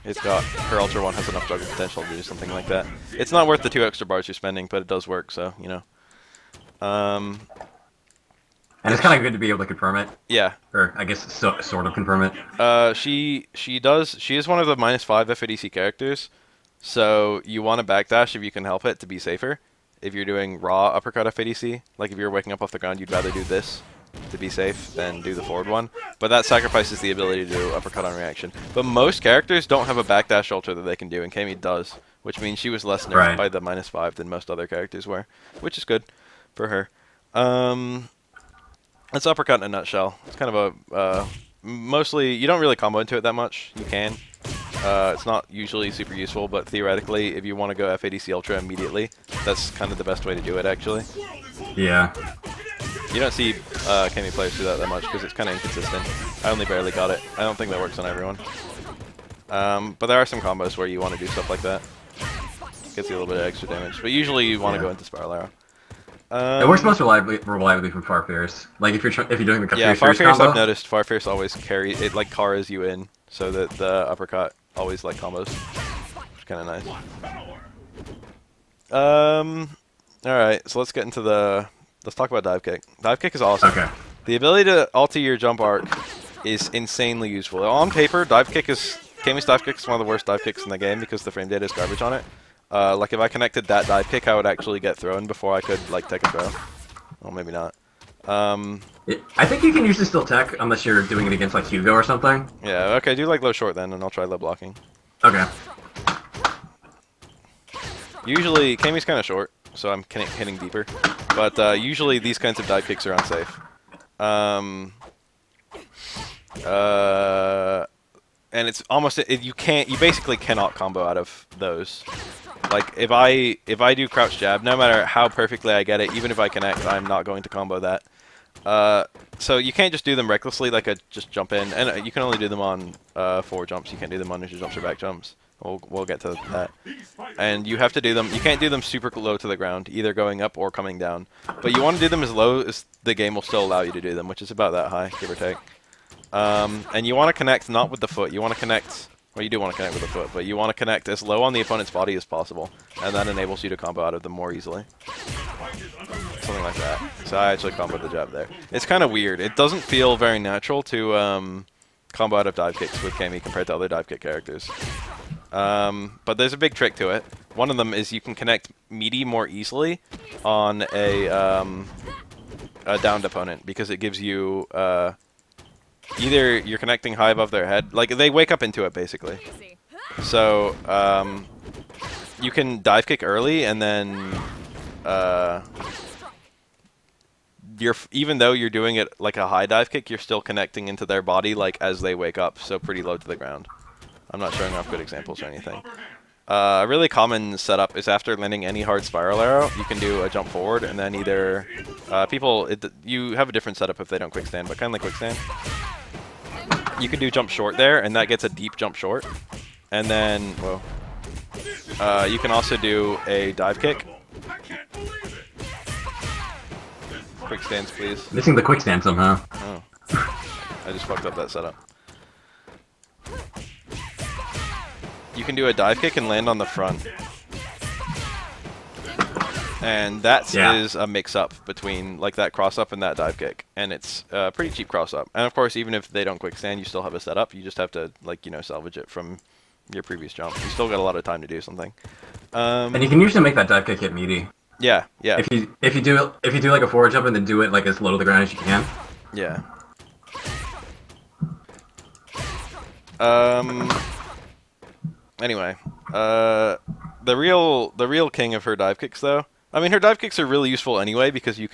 It's got, her Ultra 1 has enough juggle potential to do something like that. It's not worth the 2 extra bars you're spending, but it does work, so, you know. And it's kind of good to be able to confirm it. Yeah. Or, I guess, sort of confirm it. She is one of the -5 FADC characters, so you want to backdash if you can help it to be safer. If you're doing raw uppercut FADC, like if you're waking up off the ground, you'd rather do this to be safe than do the forward one. But that sacrifices the ability to do uppercut on reaction. But most characters don't have a backdash ultra that they can do, and Cammy does, which means she was less nerfed by the -5 than most other characters were, which is good for her. That's uppercut in a nutshell. It's kind of a mostly, you don't really combo into it that much. You can. It's not usually super useful, but theoretically, if you want to go FADC Ultra immediately, that's kind of the best way to do it, actually. Yeah. You don't see Cammy players do that much because it's kind of inconsistent. I only barely got it. I don't think that works on everyone. But there are some combos where you want to do stuff like that. Gets you a little bit of extra damage, but usually you want to go into Spiral Arrow. It works most reliably from Far Fierce. Like if you're doing the Far Fierce, combo. I've noticed Far Fierce always carries it, like caras you in, so that the uppercut always like combos, which is kind of nice. All right, so let's get into let's talk about dive kick. Dive kick is awesome. Okay. The ability to alter your jump arc is insanely useful. On paper, Cammy's dive kick is one of the worst dive kicks in the game because the frame data is garbage on it. Like if I connected that dive kick, I would actually get thrown before I could like take a throw. Well, maybe not. I think you can usually still tech unless you're doing it against like Hugo or something. Yeah. Okay. Do like low short then, and I'll try low blocking. Okay. Usually, Cammy's kind of short, so I'm hitting deeper. But usually these kinds of dive kicks are unsafe. And it's almost you basically cannot combo out of those. Like if I do crouch jab, no matter how perfectly I get it, even if I connect, I'm not going to combo that. So you can't just do them recklessly, like just jump in, and you can only do them on forward jumps. You can't do them on initial jumps or back jumps. We'll get to that. And you have to do them. You can't do them super low to the ground, either going up or coming down. But you want to do them as low as the game will still allow you to do them, which is about that high, give or take. And you want to connect not with the foot. You want to connect. Well, you do want to connect with the foot, but you want to connect as low on the opponent's body as possible, and that enables you to combo out of them more easily. Something like that. So I actually comboed the jab there. It's kind of weird. It doesn't feel very natural to combo out of dive kicks with Cammy compared to other dive kick characters. But there's a big trick to it. One of them is you can connect meaty more easily on a downed opponent because it gives you either you're connecting high above their head, like they wake up into it basically. So you can dive kick early and then even though you're doing it like a high dive kick, you're still connecting into their body like as they wake up, so pretty low to the ground. I'm not showing off good examples or anything. A really common setup is after landing any hard spiral arrow, you can do a jump forward and then either you have a different setup if they don't quick stand, but kind of like quick stand. You can do jump short there, and that gets a deep jump short. And then, you can also do a dive kick. Quick stands, please. Missing the quick stand somehow. Oh. I just fucked up that setup. You can do a dive kick and land on the front. And that is a mix-up between like that cross-up and that dive kick. And it's a pretty cheap cross-up. And of course, even if they don't quick stand, you still have a setup. You just have to, like, you know, salvage it from your previous jump. You still got a lot of time to do something. And you can usually make that dive kick hit meaty. Yeah, yeah. If you do like a forward jump and then do it like as low to the ground as you can. Yeah. Anyway, the real king of her dive kicks, though. I mean, her dive kicks are really useful anyway because they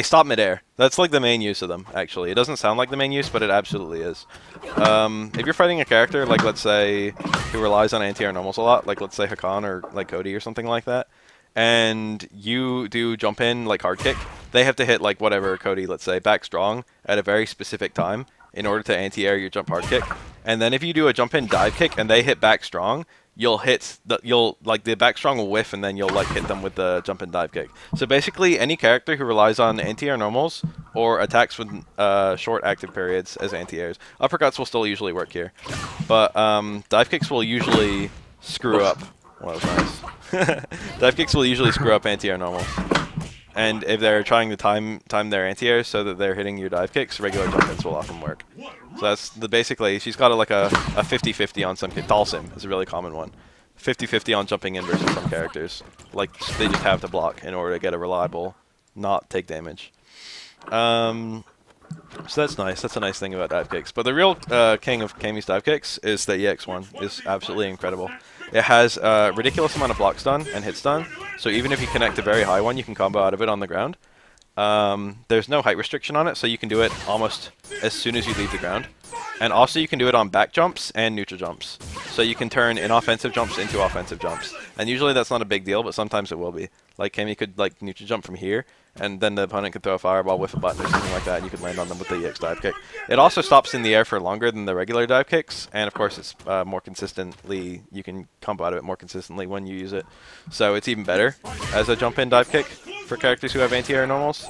stop midair. That's like the main use of them. Actually, it doesn't sound like the main use, but it absolutely is. If you're fighting a character like, let's say, who relies on anti-air normals a lot, like let's say Hakan or like Cody or something like that, and you do jump in like hard kick, they have to hit like whatever Cody, let's say, back strong at a very specific time in order to anti-air your jump hard kick. And then if you do a jump in dive kick and they hit back strong, the back strong will whiff, and then you'll like hit them with the jump and dive kick. So basically, any character who relies on anti-air normals or attacks with short active periods as anti-airs, uppercuts will still usually work here, but dive kicks will usually screw up. Well, that was nice. Dive kicks will usually screw up anti-air normals, and if they're trying to time their anti-airs so that they're hitting your dive kicks, regular jump ins will often work. So that's basically, she's got like a 50-50 on some Dalsim is a really common one. 50-50 on jumping in versus some characters. Like, they just have to block in order to get a reliable, not take damage. So that's nice. That's a nice thing about dive kicks. But the real king of Cammy's dive kicks is the EX1. It's absolutely incredible. It has a ridiculous amount of block stun and hit stun. So even if you connect a very high one, you can combo out of it on the ground. There's no height restriction on it, so you can do it almost as soon as you leave the ground. And also you can do it on back jumps and neutral jumps. So you can turn inoffensive jumps into offensive jumps. And usually that's not a big deal, but sometimes it will be. Like Cammy could like neutral jump from here, and then the opponent could throw a fireball with a button or something like that, and you could land on them with the EX dive kick. It also stops in the air for longer than the regular dive kicks, and of course it's more consistently, you can combo out of it more consistently when you use it. So it's even better as a jump in dive kick for characters who have anti-air normals.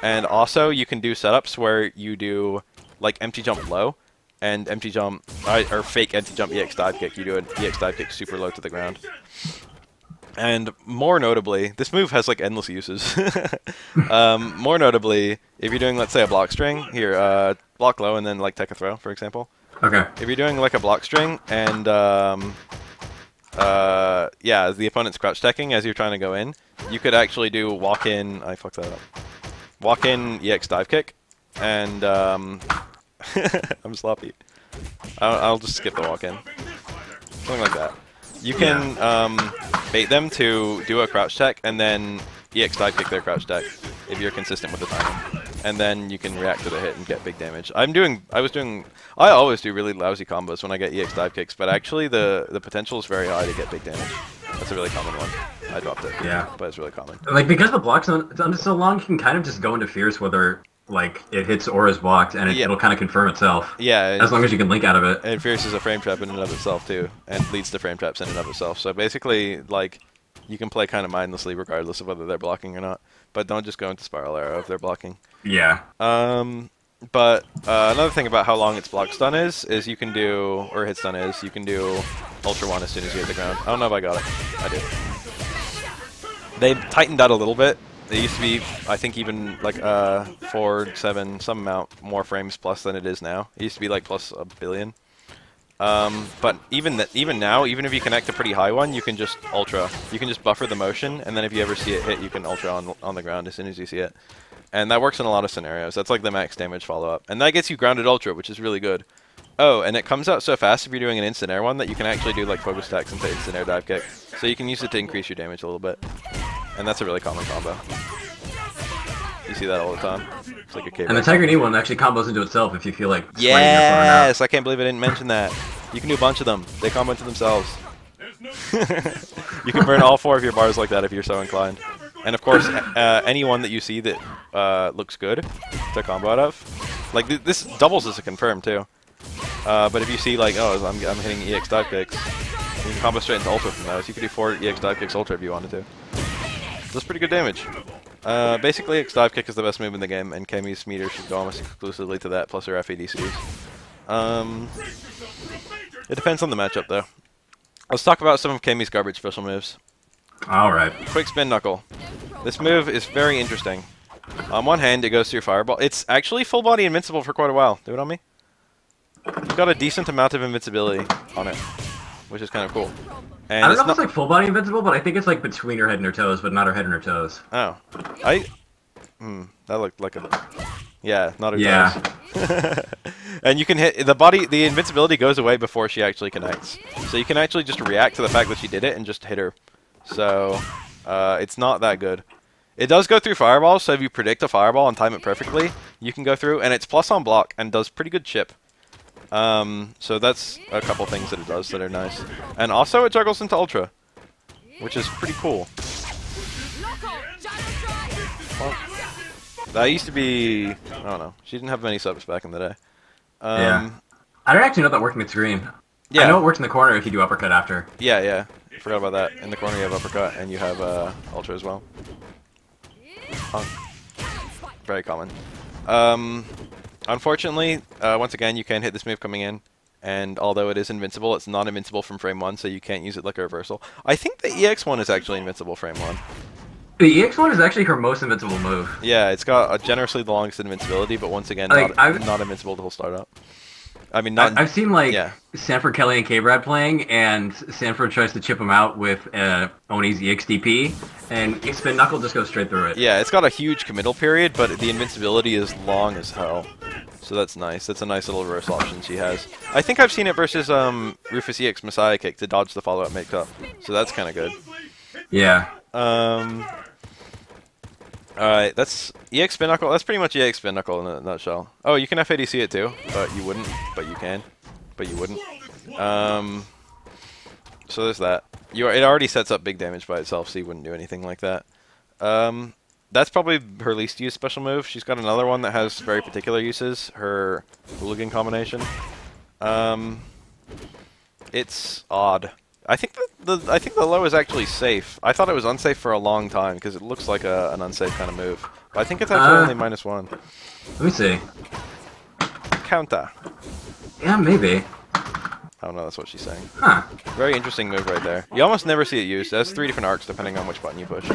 And also you can do setups where you do like empty jump low and empty jump or fake empty jump EX dive kick. You do an EX dive kick super low to the ground. And more notably, this move has like endless uses. More notably, if you're doing, let's say, a block string here, block low and then like take a throw, for example. Okay. If you're doing like a block string and yeah, the opponent's crouch teching as you're trying to go in, you could actually do walk in. I fucked that up. Walk in EX dive kick, and I'm sloppy. I'll just skip the walk in. Something like that. You can bait them to do a crouch tech and then EX dive kick their crouch tech if you're consistent with the timing. And then you can react to the hit and get big damage. I always do really lousy combos when I get EX dive kicks, but actually the potential is very high to get big damage. That's a really common one. I dropped it. Yeah. But it's really common. Like, because the block's on so long, you can kind of just go into fierce whether like it hits or is blocked, and it'll kind of confirm itself. Yeah. As long as you can link out of it. And fierce is a frame trap in and of itself too, and leads to frame traps in and of itself. So basically, like, you can play kind of mindlessly regardless of whether they're blocking or not. But don't just go into Spiral Arrow if they're blocking. Yeah. But another thing about how long its block stun is you can do, or hit stun is, you can do Ultra 1 as soon as you hit the ground. I don't know if I got it. I did. They tightened that a little bit. It used to be, I think, even like 4, 7, some amount more frames plus than it is now. It used to be like plus a billion. But even now, even if you connect a pretty high one, you can just ultra. You can just buffer the motion, and then if you ever see it hit, you can ultra on the ground as soon as you see it. And that works in a lot of scenarios. That's like the max damage follow-up. And that gets you grounded ultra, which is really good. Oh, and it comes out so fast if you're doing an instant air one that you can actually do like focus stacks into instant air dive kick. So you can use it to increase your damage a little bit. And that's a really common combo. You see that all the time. It's like a cave. And the Tiger Knee one actually combos into itself if you feel like yes, I can't believe I didn't mention that. You can do a bunch of them. They combo into themselves. You can burn all 4 of your bars like that if you're so inclined. And of course, any one that you see that looks good to combo out of, like this doubles as a confirm too. But if you see like, oh, I'm hitting EX dive kicks, you can combo straight into ultra from those. You could do 4 EX dive kicks ultra if you wanted to. That's pretty good damage. Basically, EX dive kick is the best move in the game, and Cammy's meter should go almost exclusively to that, plus her FADCs. It depends on the matchup, though. Let's talk about some of Cammy's garbage special moves. Alright. Quick spin knuckle. This move is very interesting. On one hand, it goes through fireball. It's actually full body invincible for quite a while. Do it on me. You've got a decent amount of invincibility on it, which is kind of cool. And I don't know if it's like full body invincible, but I think it's like between her head and her toes, but not her head and her toes. Oh. That looked like a... Yeah, not her toes. And you can hit... The invincibility goes away before she actually connects. So you can actually just react to the fact that she did it and just hit her. So, it's not that good. It does go through fireballs, so if you predict a fireball and time it perfectly, you can go through, and it's plus on block and does pretty good chip. So that's a couple things that it does that are nice. And also it juggles into Ultra, which is pretty cool. That used to be, I don't know. She didn't have many subs back in the day. Yeah. I don't actually know that worked mid-screen. Yeah. I know it works in the corner if you do uppercut after. Yeah, yeah. Forgot about that. In the corner you have uppercut and you have ultra as well. Punk. Very common. Unfortunately, once again, you can't hit this move coming in. And although it is invincible, it's not invincible from frame 1, so you can't use it like a reversal. I think the EX one is actually invincible frame 1. The EX one is actually her most invincible move. Yeah, it's got generously the longest invincibility, but once again, Like, not invincible till startup. I mean, not. I've seen like yeah. Sanford Kelly and K-Brad playing, and Sanford tries to chip him out with Oni's EXDP, and Spin Knuckle just goes straight through it. Yeah, it's got a huge committal period, but the invincibility is long as hell. So that's nice. That's a nice little reverse option she has. I think I've seen it versus Rufus EX Messiah Kick to dodge the follow-up make-up. So that's kind of good. Yeah. Alright, that's EX Spin Knuckle. That's pretty much EX Spin Knuckle in a nutshell. Oh, you can FADC it too, but you wouldn't. But you can. But you wouldn't. So there's that. It already sets up big damage by itself, so you wouldn't do anything like that. That's probably her least used special move. She's got another one that has very particular uses. Her hooligan combination. It's odd. I think the low is actually safe. I thought it was unsafe for a long time because it looks like an unsafe kind of move. But I think it's actually only -1. Let me see. Counter. Yeah, maybe. I don't know. That's what she's saying. Huh. Very interesting move right there. You almost never see it used. It has 3 different arcs depending on which button you push.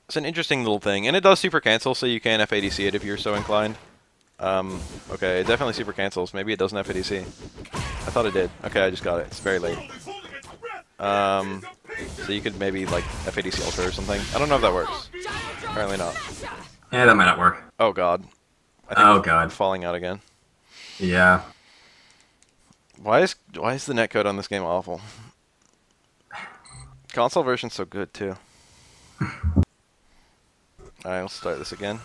It's an interesting little thing, and it does super cancel, so you can FADC it if you're so inclined. Okay, it definitely super cancels. Maybe it doesn't FADC. I thought it did. Okay, I just got it. It's very late. So you could maybe like FADC Ultra or something. I don't know if that works. Apparently not. Yeah, that might not work. Oh god. I think Oh god. I'm falling out again. Yeah. Why is the netcode on this game awful? Console version's so good too. Alright, let's start this again.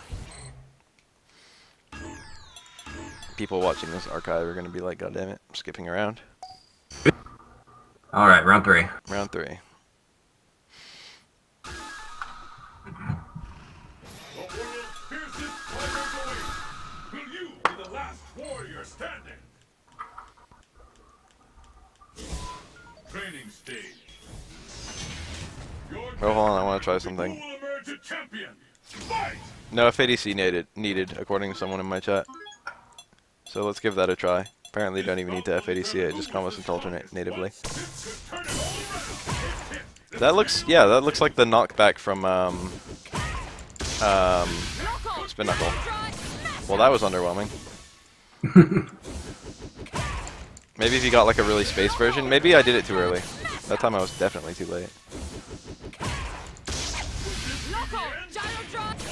People watching this archive are gonna be like, God damn it, I'm skipping around. Alright, round 3. Round 3. Will you be the last warrior standing? Training stage. Oh, hold on, I want to try something. Who will emerge a champion? Fight! No FADC needed, according to someone in my chat. So let's give that a try. Apparently you don't even need to FADC it, just combos into alternate natively. That looks like the knockback from Spin Knuckle. Well, that was underwhelming. Maybe if you got like a really spaced version. Maybe I did it too early. That time I was definitely too late.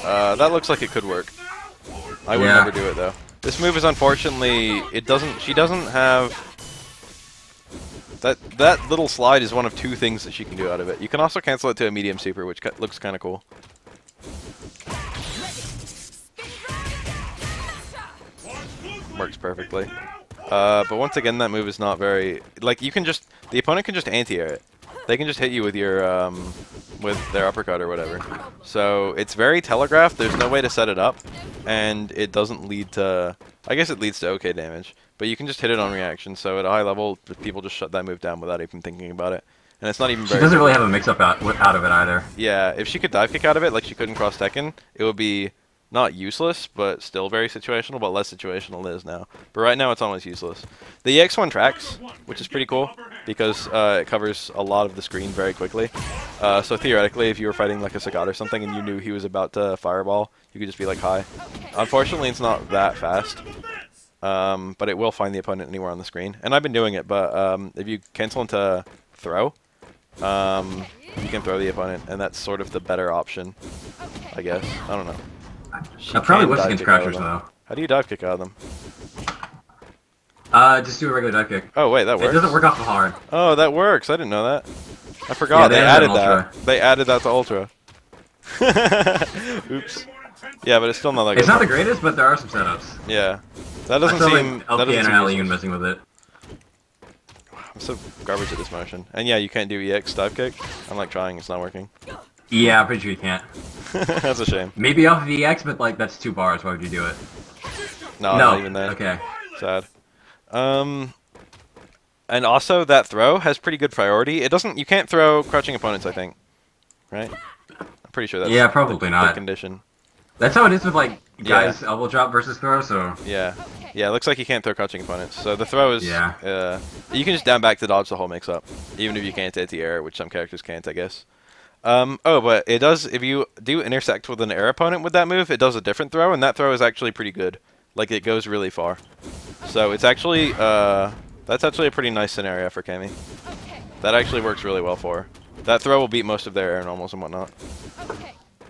That looks like it could work. I would never do it though. This move is unfortunately, she doesn't have, that little slide is one of 2 things that she can do out of it. You can also cancel it to a medium super, which looks kind of cool. Works perfectly. But once again, that move is not very, like, the opponent can just anti-air it. They can just hit you with your, with their uppercut or whatever. So it's very telegraphed, there's no way to set it up, and it doesn't lead to, I guess it leads to okay damage, but you can just hit it on reaction, so at a high level, people just shut that move down without even thinking about it. And it's not even very... She doesn't really have a mix-up out of it either. Yeah, if she could dive kick out of it, like she could in Cross Tekken, it would be not useless, but still very situational, but less situational than it is now. But right now, it's almost useless. The EX one tracks, which is pretty cool, because it covers a lot of the screen very quickly. So theoretically, if you were fighting like a Sagat or something and you knew he was about to fireball, you could just be like, hi. Unfortunately, it's not that fast, but it will find the opponent anywhere on the screen. And I've been doing it, but if you cancel into throw, you can throw the opponent, and that's sort of the better option, I guess. I don't know. That probably works against Crouchers, though. How do you dive kick out of them? Just do a regular dive kick. Oh, wait, that works. It doesn't work off the hard. Oh, that works. I didn't know that. I forgot. They added that. They added that to Ultra. Oops. Yeah, but it's still not that good. It's not the greatest, but there are some setups. Yeah. That doesn't seem... LP and Ali even messing with it. I'm so garbage at this motion. And yeah, you can't do EX dive kick. I'm like trying, it's not working. Yeah, I'm pretty sure you can't. That's a shame. Maybe off of EX, but like that's 2 bars. Why would you do it? No, No. not even then. Okay. Sad. And also that throw has pretty good priority. It doesn't. You can't throw crouching opponents, I think. Right? I'm pretty sure that's Yeah, probably the not. condition. That's how it is with like guys elbow drop versus throw. So Yeah. Yeah, it looks like you can't throw crouching opponents. So the throw is. Yeah. You can just down back to dodge the whole mix up, even if you can't anti-air, which some characters can't, I guess. Oh, but it does. If you do intersect with an air opponent with that move, it does a different throw, and that throw is actually pretty good. Like it goes really far. So it's actually that's actually a pretty nice scenario for Cammy. That actually works really well for her. That throw will beat most of their air normals and whatnot.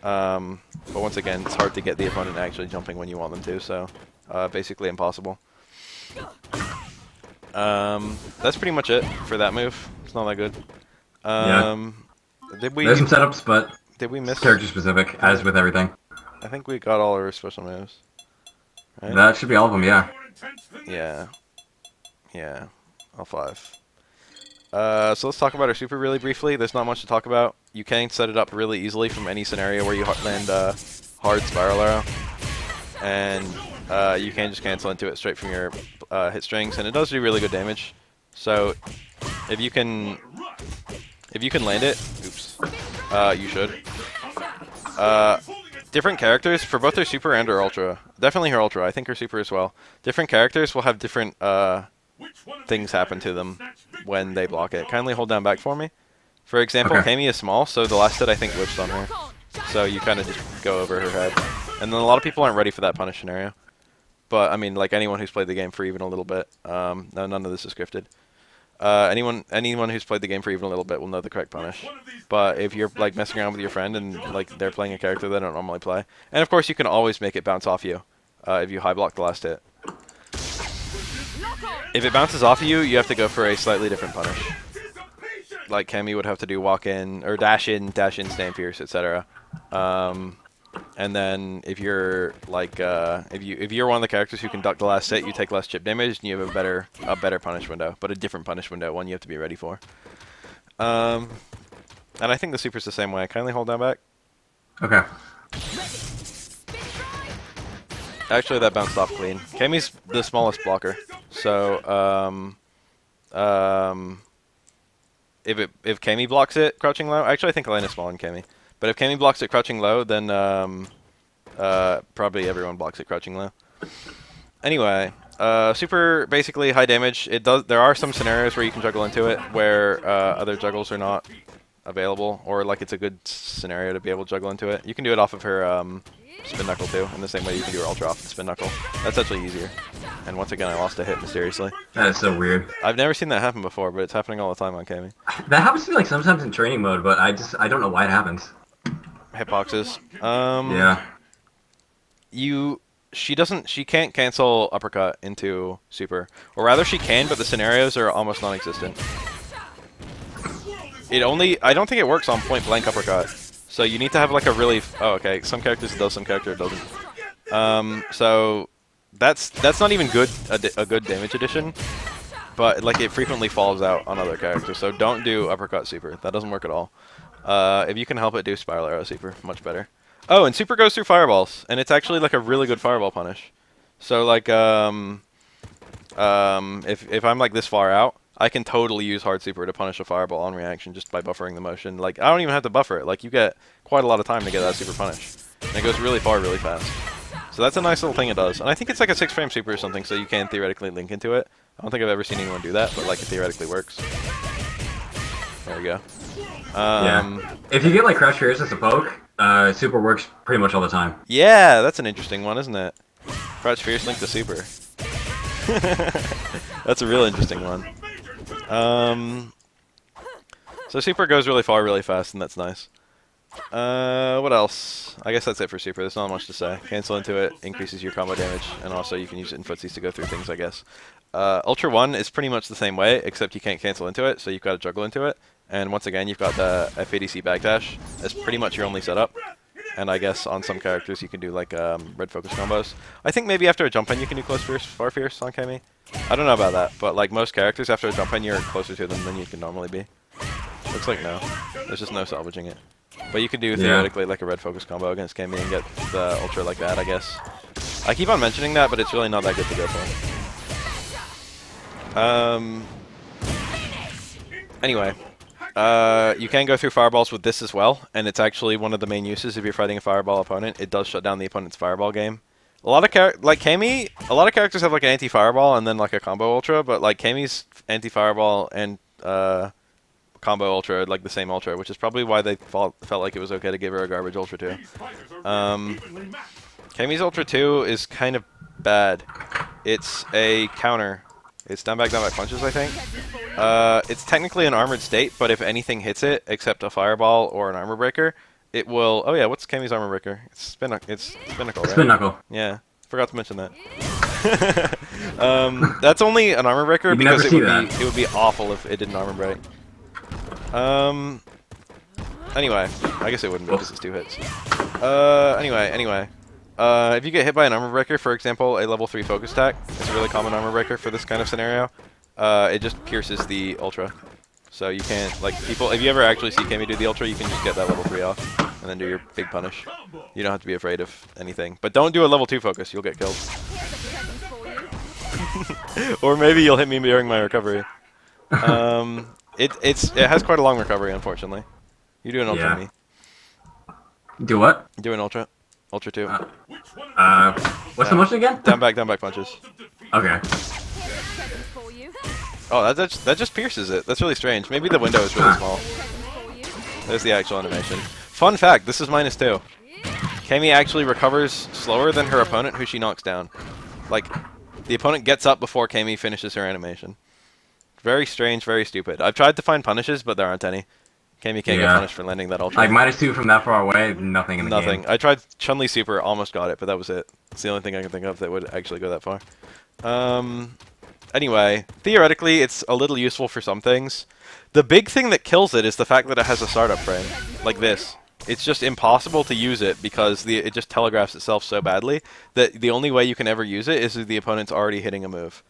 But once again, it's hard to get the opponent actually jumping when you want them to, so basically impossible. That's pretty much it for that move. It's not that good. Did we? There's some setups, but did we miss character specific, as with everything. I think we got all our special moves. Right? That should be all of them, yeah. Yeah. Yeah. All 5. So let's talk about our super really briefly. There's not much to talk about. You can set it up really easily from any scenario where you land hard spiral arrow. And you can just cancel into it straight from your hit strings, and it does do really good damage. So if you can land it, oops, you should. Different characters, for both her super and her ultra, definitely her ultra, I think her super as well, different characters will have different things happen to them when they block it. Kindly hold down back for me. For example, Okay. Cammy is small, so the last hit I think whips on her. So you kind of just go over her head. And then a lot of people aren't ready for that punish scenario. But, I mean, like anyone who's played the game for even a little bit, no, none of this is scripted. Anyone who's played the game for even a little bit will know the correct punish. But if you're like messing around with your friend and like they're playing a character they don't normally play, and of course you can always make it bounce off you if you high block the last hit. If it bounces off of you, you have to go for a slightly different punish. Like Cammy would have to do walk in or dash in, stand fierce, etc. And then if you're like if you're one of the characters who can duck the last hit, you take less chip damage and you have a better punish window, but a different punish window, one you have to be ready for. And I think the super's the same way. Kindly hold down back. Okay. Actually, that bounced off clean. Cammy's the smallest blocker, so if Cammy blocks it crouching low, actually I think Elena's smaller than Cammy. But if Cammy blocks it crouching low, then probably everyone blocks it crouching low. Anyway, super basically high damage. It does. There are some scenarios where you can juggle into it, where other juggles are not available, or like it's a good scenario to be able to juggle into it. You can do it off of her spin knuckle too, in the same way you can do her ultra off the spin knuckle. That's actually easier. And once again, I lost a hit mysteriously. That is so weird. I've never seen that happen before, but it's happening all the time on Cammy. That happens to me like sometimes in training mode, but I don't know why it happens. Hitboxes. Yeah. She can't cancel uppercut into super, or rather she can, but the scenarios are almost non-existent. I don't think it works on point blank uppercut, so you need to have like a really okay, some characters it does, some character it doesn't. So that's not even a good damage addition, but like it frequently falls out on other characters, so don't do uppercut super, that doesn't work at all. If you can help it, do spiral arrow super, much better. Oh, and super goes through fireballs, and it's actually like a really good fireball punish. So like if I'm like this far out, I can totally use hard super to punish a fireball on reaction just by buffering the motion. Like I don't even have to buffer it. Like you get quite a lot of time to get that super punish, and it goes really far, really fast. So that's a nice little thing it does. And I think it's like a 6-frame super or something, so you can theoretically link into it. I don't think I've ever seen anyone do that, but like it theoretically works. There we go. Yeah. If you get like crouch fierce as a poke, super works pretty much all the time. Yeah, that's an interesting one, isn't it? Crouch fierce link to super. That's a real interesting one. So super goes really far, really fast, and that's nice. What else? I guess that's it for super. There's not much to say. Cancel into it, increases your combo damage, and also you can use it in footsies to go through things, I guess. Ultra 1 is pretty much the same way, except you can't cancel into it, so you've got to juggle into it. And once again, you've got the FADC backdash as pretty much your only setup. And I guess on some characters you can do like red focus combos. I think maybe after a jump in you can do close fierce, far fierce on Cammy. I don't know about that, but like most characters after a jump in you're closer to them than you can normally be. Looks like no. There's just no salvaging it. But you could do theoretically like a red focus combo against Cammy and get the ultra like that, I guess. I keep on mentioning that, but it's really not that good to go for. Anyway, you can go through fireballs with this as well, and it's actually one of the main uses if you're fighting a fireball opponent. It does shut down the opponent's fireball game. A lot of like Cammy, a lot of characters have like an anti-fireball and then like a combo ultra, but like Cammy's anti-fireball and combo ultra are like the same ultra, which is probably why they felt like it was okay to give her a garbage ultra too. Cammy's ultra 2 is kind of bad. It's a counter. It's down back punches, I think. It's technically an armored state, but if anything hits it, except a fireball or an armor breaker, it will... Oh yeah, what's Cammy's armor breaker? It's Spinnacle, right? Spin Knuckle. Yeah, forgot to mention that. That's only an armor breaker because it would be awful if it didn't armor break. Anyway, I guess it wouldn't because it's 2 hits. Anyway. If you get hit by an armor breaker, for example, a level 3 focus attack, it's a really common armor breaker for this kind of scenario. It just pierces the ultra. So you can't, like, if you ever actually see Cammy do the ultra, you can just get that level 3 off and then do your big punish. You don't have to be afraid of anything. But don't do a level 2 focus, you'll get killed. Or maybe you'll hit me during my recovery. It has quite a long recovery, unfortunately. You do an ultra on me. Do what? Do an ultra. Ultra 2. What's the motion again? Down back punches. Okay. Oh, that just pierces it. That's really strange. Maybe the window is really small. There's the actual animation. Fun fact, this is -2. Cammy actually recovers slower than her opponent, who she knocks down. Like, the opponent gets up before Cammy finishes her animation. Very strange, very stupid. I've tried to find punishes, but there aren't any. Cammy can't get punished for landing that ultra. Like, -2 from that far away, nothing in the game. Nothing. I tried Chun-Li Super, almost got it, but that was it. It's the only thing I can think of that would actually go that far. Anyway, theoretically, it's a little useful for some things. The big thing that kills it is the fact that it has a startup frame, like this. It's just impossible to use it because it just telegraphs itself so badly that the only way you can ever use it is if the opponent's already hitting a move.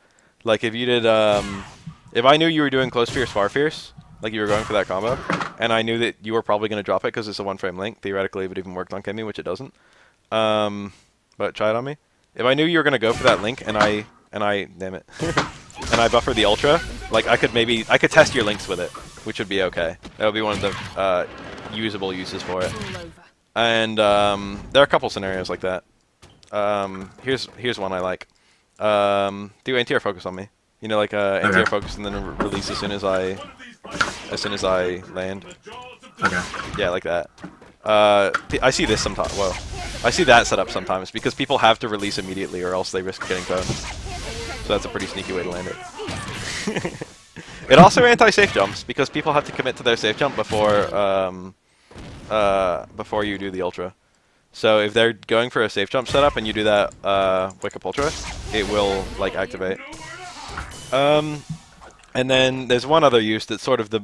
Like if you did, if I knew you were doing Close Fierce, Far Fierce, like you were going for that combo, and I knew that you were probably going to drop it because it's a 1-frame link, theoretically it would even worked on Cammy, which it doesn't. But try it on me. If I knew you were going to go for that link and I damn it, and I buffer the ultra, like I could test your links with it, which would be okay. That would be one of the usable uses for it. And there are a couple scenarios like that. Here's one I like. Do anti-air focus on me. You know, like anti-air focus and then release as soon as I land. Okay. Yeah, like that. I see this sometimes. Whoa. I see that set up sometimes because people have to release immediately or else they risk getting pwned. So that's a pretty sneaky way to land it. It also anti-safe jumps because people have to commit to their safe jump before you do the ultra. So if they're going for a safe jump setup and you do that wake up ultra, it will like activate. And then there's one other use that's sort of the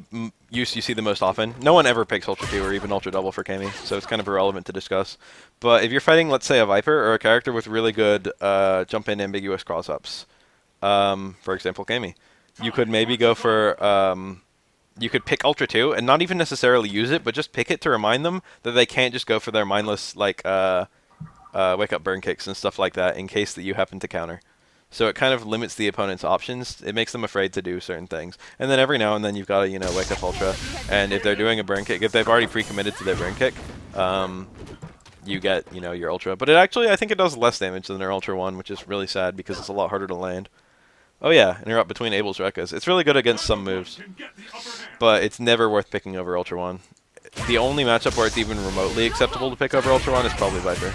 use you see the most often. No one ever picks Ultra 2 or even Ultra Double for Cammy, so it's kind of irrelevant to discuss. But if you're fighting, let's say, a Viper or a character with really good jump-in ambiguous cross-ups, for example, Cammy, you could maybe go for... you could pick Ultra 2 and not even necessarily use it, but just pick it to remind them that they can't just go for their mindless, like, wake-up burn kicks and stuff like that in case that you happen to counter. So it kind of limits the opponent's options. It makes them afraid to do certain things. And then every now and then you've got to, you know, wake up ultra. And if they're doing a burn kick, if they've already pre-committed to their burn kick, you get, you know, your ultra. But it actually, I think it does less damage than their Ultra 1, which is really sad because it's a lot harder to land. Oh yeah, interrupt between Abel's Rekkas. It's really good against some moves. But it's never worth picking over Ultra 1. The only matchup where it's even remotely acceptable to pick over Ultra 1 is probably Viper.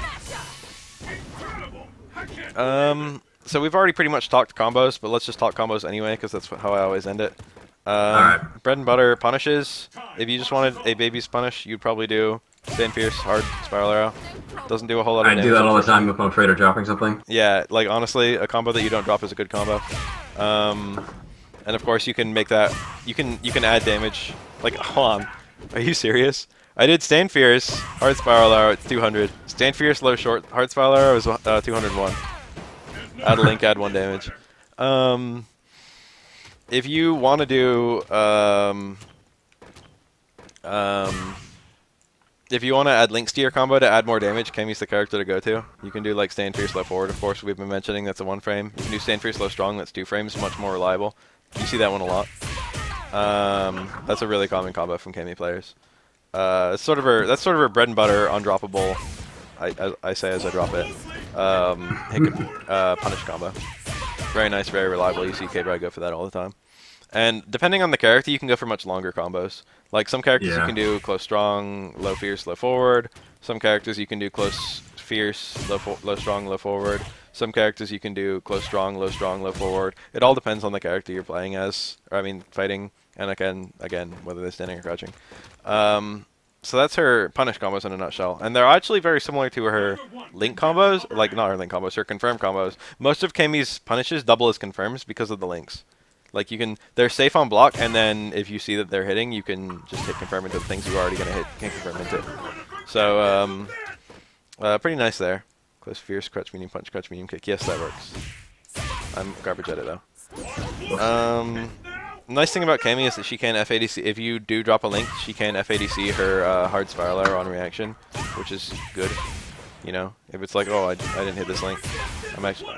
So we've already pretty much talked combos, but let's just talk combos anyway, because that's how I always end it. Bread and butter punishes. If you just wanted a baby's punish, you'd probably do Stand Fierce, Hard, Spiral Arrow. Doesn't do a whole lot of damage. I do that all the time if I'm afraid of dropping something. Yeah, like honestly, a combo that you don't drop is a good combo. And of course you can make that, you can add damage. Like, hold on, are you serious? I did Stand Fierce, Hard Spiral Arrow, it's 200. Stand Fierce, low short, Hard Spiral Arrow is 201. Add a link, add 1 damage. If you want to do if you want to add links to your combo to add more damage, Cammy's the character to go to. You can do like stand fierce, slow forward, of course, we've been mentioning, that's a 1 frame. You can do stand fierce, slow strong, that's 2 frames, much more reliable. You see that one a lot. That's a really common combo from Cammy players. That's sort of her bread and butter, undroppable, I say as I drop it, punish combo. Very nice, very reliable. You see K-Bride go for that all the time. And depending on the character, you can go for much longer combos. Like some characters you can do close strong, low fierce, low forward. Some characters you can do close fierce, low strong, low forward. Some characters you can do close strong, low forward. It all depends on the character you're playing as, or I mean fighting, and again whether they're standing or crouching. So that's her punish combos in a nutshell, and they're actually very similar to her link combos, like not her link combos, her confirm combos. Most of Cammy's punishes double as confirms because of the links. Like they're safe on block, and then if you see that they're hitting, you can just hit confirm into the things you're already gonna hit, can't confirm into. So pretty nice there. Close fierce, crouch medium punch, crouch medium kick. Yes, that works. I'm garbage at it though. Nice thing about Cammy is that she can FADC. If you do drop a link, she can FADC her hard spiral arrow on reaction, which is good. You know, if it's like, oh, I didn't hit this link,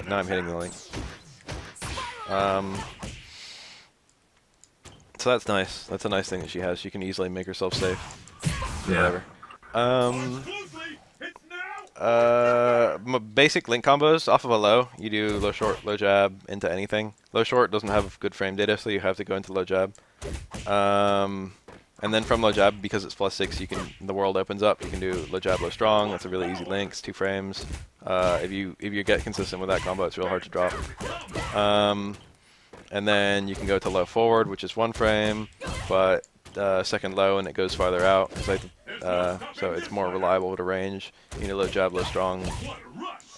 now I'm hitting the link. So that's nice. That's a nice thing that she has. She can easily make herself safe. Yeah. Whatever. Basic link combos off of a low. You do low short, low jab into anything. Low short doesn't have good frame data, so you have to go into low jab. And then from low jab, because it's +6, the world opens up. You can do low jab, low strong. That's a really easy link. It's 2 frames. If you get consistent with that combo, it's real hard to drop. And then you can go to low forward, which is 1 frame, but second low and it goes farther out. So it's more reliable to range. You need a low jab, low strong,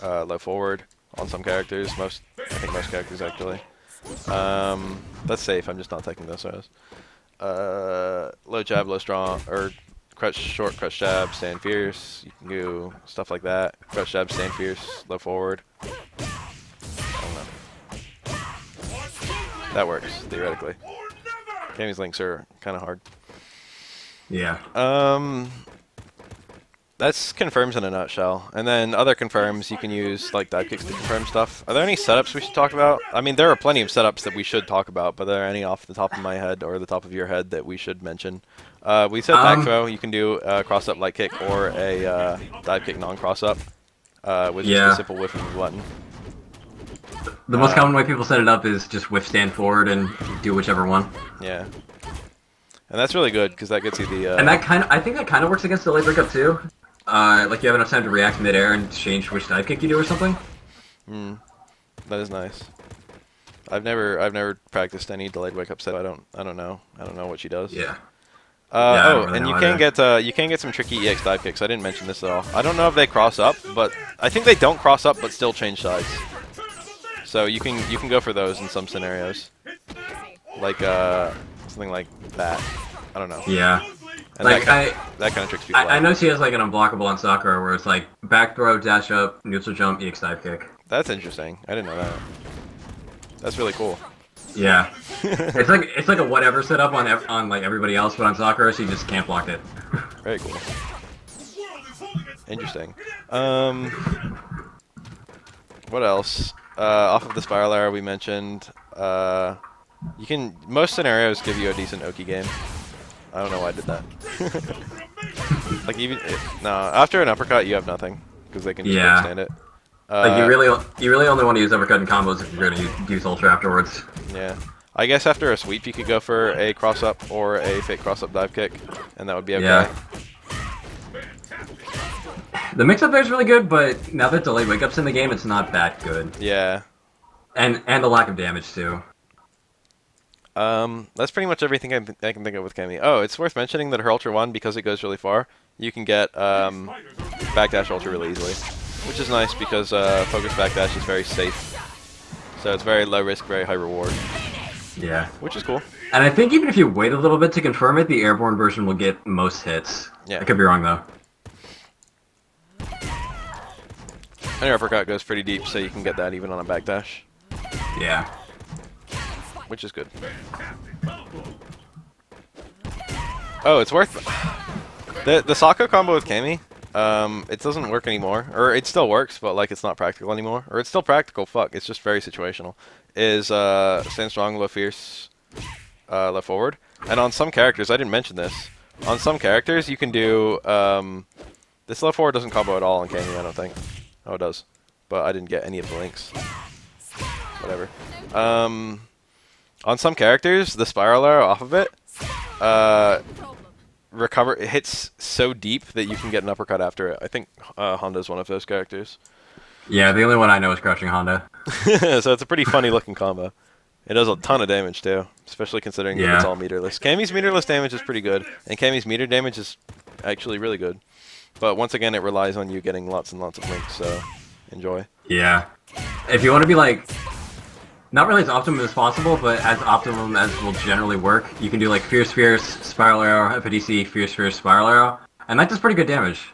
low forward on some characters. I think most characters actually. That's safe. I'm just not taking those arrows. Low jab, low strong, or crouch short, crouch jab, stand fierce. You can do stuff like that. Crouch jab, stand fierce, low forward. I don't know. That works theoretically. Cammy's links are kind of hard. Yeah. That's confirms in a nutshell. And then other confirms, you can use like dive kicks to confirm stuff. Are there any setups we should talk about? I mean, there are plenty of setups that we should talk about, but are there any off the top of my head or the top of your head that we should mention? We said back throw. You can do a cross-up light kick or a dive kick non-cross-up with just a simple whiff of the button. The most common way people set it up is just whiff stand forward and do whichever one. Yeah. And that's really good because that gets you the. And I think that kind of works against delayed breakup too. Like you have enough time to react midair and change which dive kick you do or something. That is nice. I've never practiced any delayed wake up set. I don't know what she does. Yeah. And you can get some tricky EX dive kicks. I didn't mention this at all. I don't know if they cross up, but I think they don't cross up, but still change sides. So you can go for those in some scenarios, like something like that. I don't know. Yeah. And like that kind of tricks people out. I know she has like an unblockable on Sakura where it's like back throw, dash up, neutral jump, EX dive kick. That's interesting. I didn't know that. That's really cool. Yeah. it's like a whatever setup on like everybody else, but on Sakura she just can't block it. Very cool. Interesting. What else? Off of the spiral arrow we mentioned, most scenarios give you a decent Oki game. I don't know why I did that. Like after an uppercut you have nothing because they can just withstand it. Like you really only want to use uppercut in combos if you're gonna use ultra afterwards. Yeah. I guess after a sweep you could go for a cross up or a fake cross up dive kick, and that would be okay. Yeah. The mix-up there is really good, but now that delayed wake-up's in the game, it's not that good. Yeah. And the lack of damage, too. That's pretty much everything I can think of with Cammy. Oh, it's worth mentioning that her Ultra 1, because it goes really far, you can get backdash Ultra really easily. Which is nice because focus backdash is very safe. So it's very low risk, very high reward. Yeah. Which is cool. And I think even if you wait a little bit to confirm it, the airborne version will get most hits. Yeah. I could be wrong, though. And your uppercut goes pretty deep, so you can get that even on a backdash. Yeah. Which is good. Oh, it's worth... The Sako combo with Cammy, it doesn't work anymore. Or it still works, but like it's not practical anymore. Or it's still practical, fuck, it's just very situational. Is stand strong, low fierce, left forward. And on some characters, I didn't mention this, on some characters you can do, this left forward doesn't combo at all on Cammy, I don't think. Oh, it does. But I didn't get any of the links. Whatever. On some characters, the spiral arrow off of it, it hits so deep that you can get an uppercut after it. I think Honda's one of those characters. Yeah, the only one I know is Crouching Honda. So it's a pretty funny looking combo. It does a ton of damage too, especially considering that it's all meterless. Cammy's meterless damage is pretty good, and Cammy's meter damage is actually really good. But once again, it relies on you getting lots and lots of links, so enjoy. Yeah. If you want to be like, not really as optimum as possible, but as optimum as will generally work, you can do like Fierce Fierce, Spiral Arrow, FADC, Fierce Fierce, Spiral Arrow, and that does pretty good damage.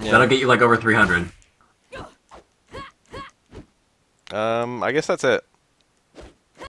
Yeah. That'll get you like over 300. I guess that's it.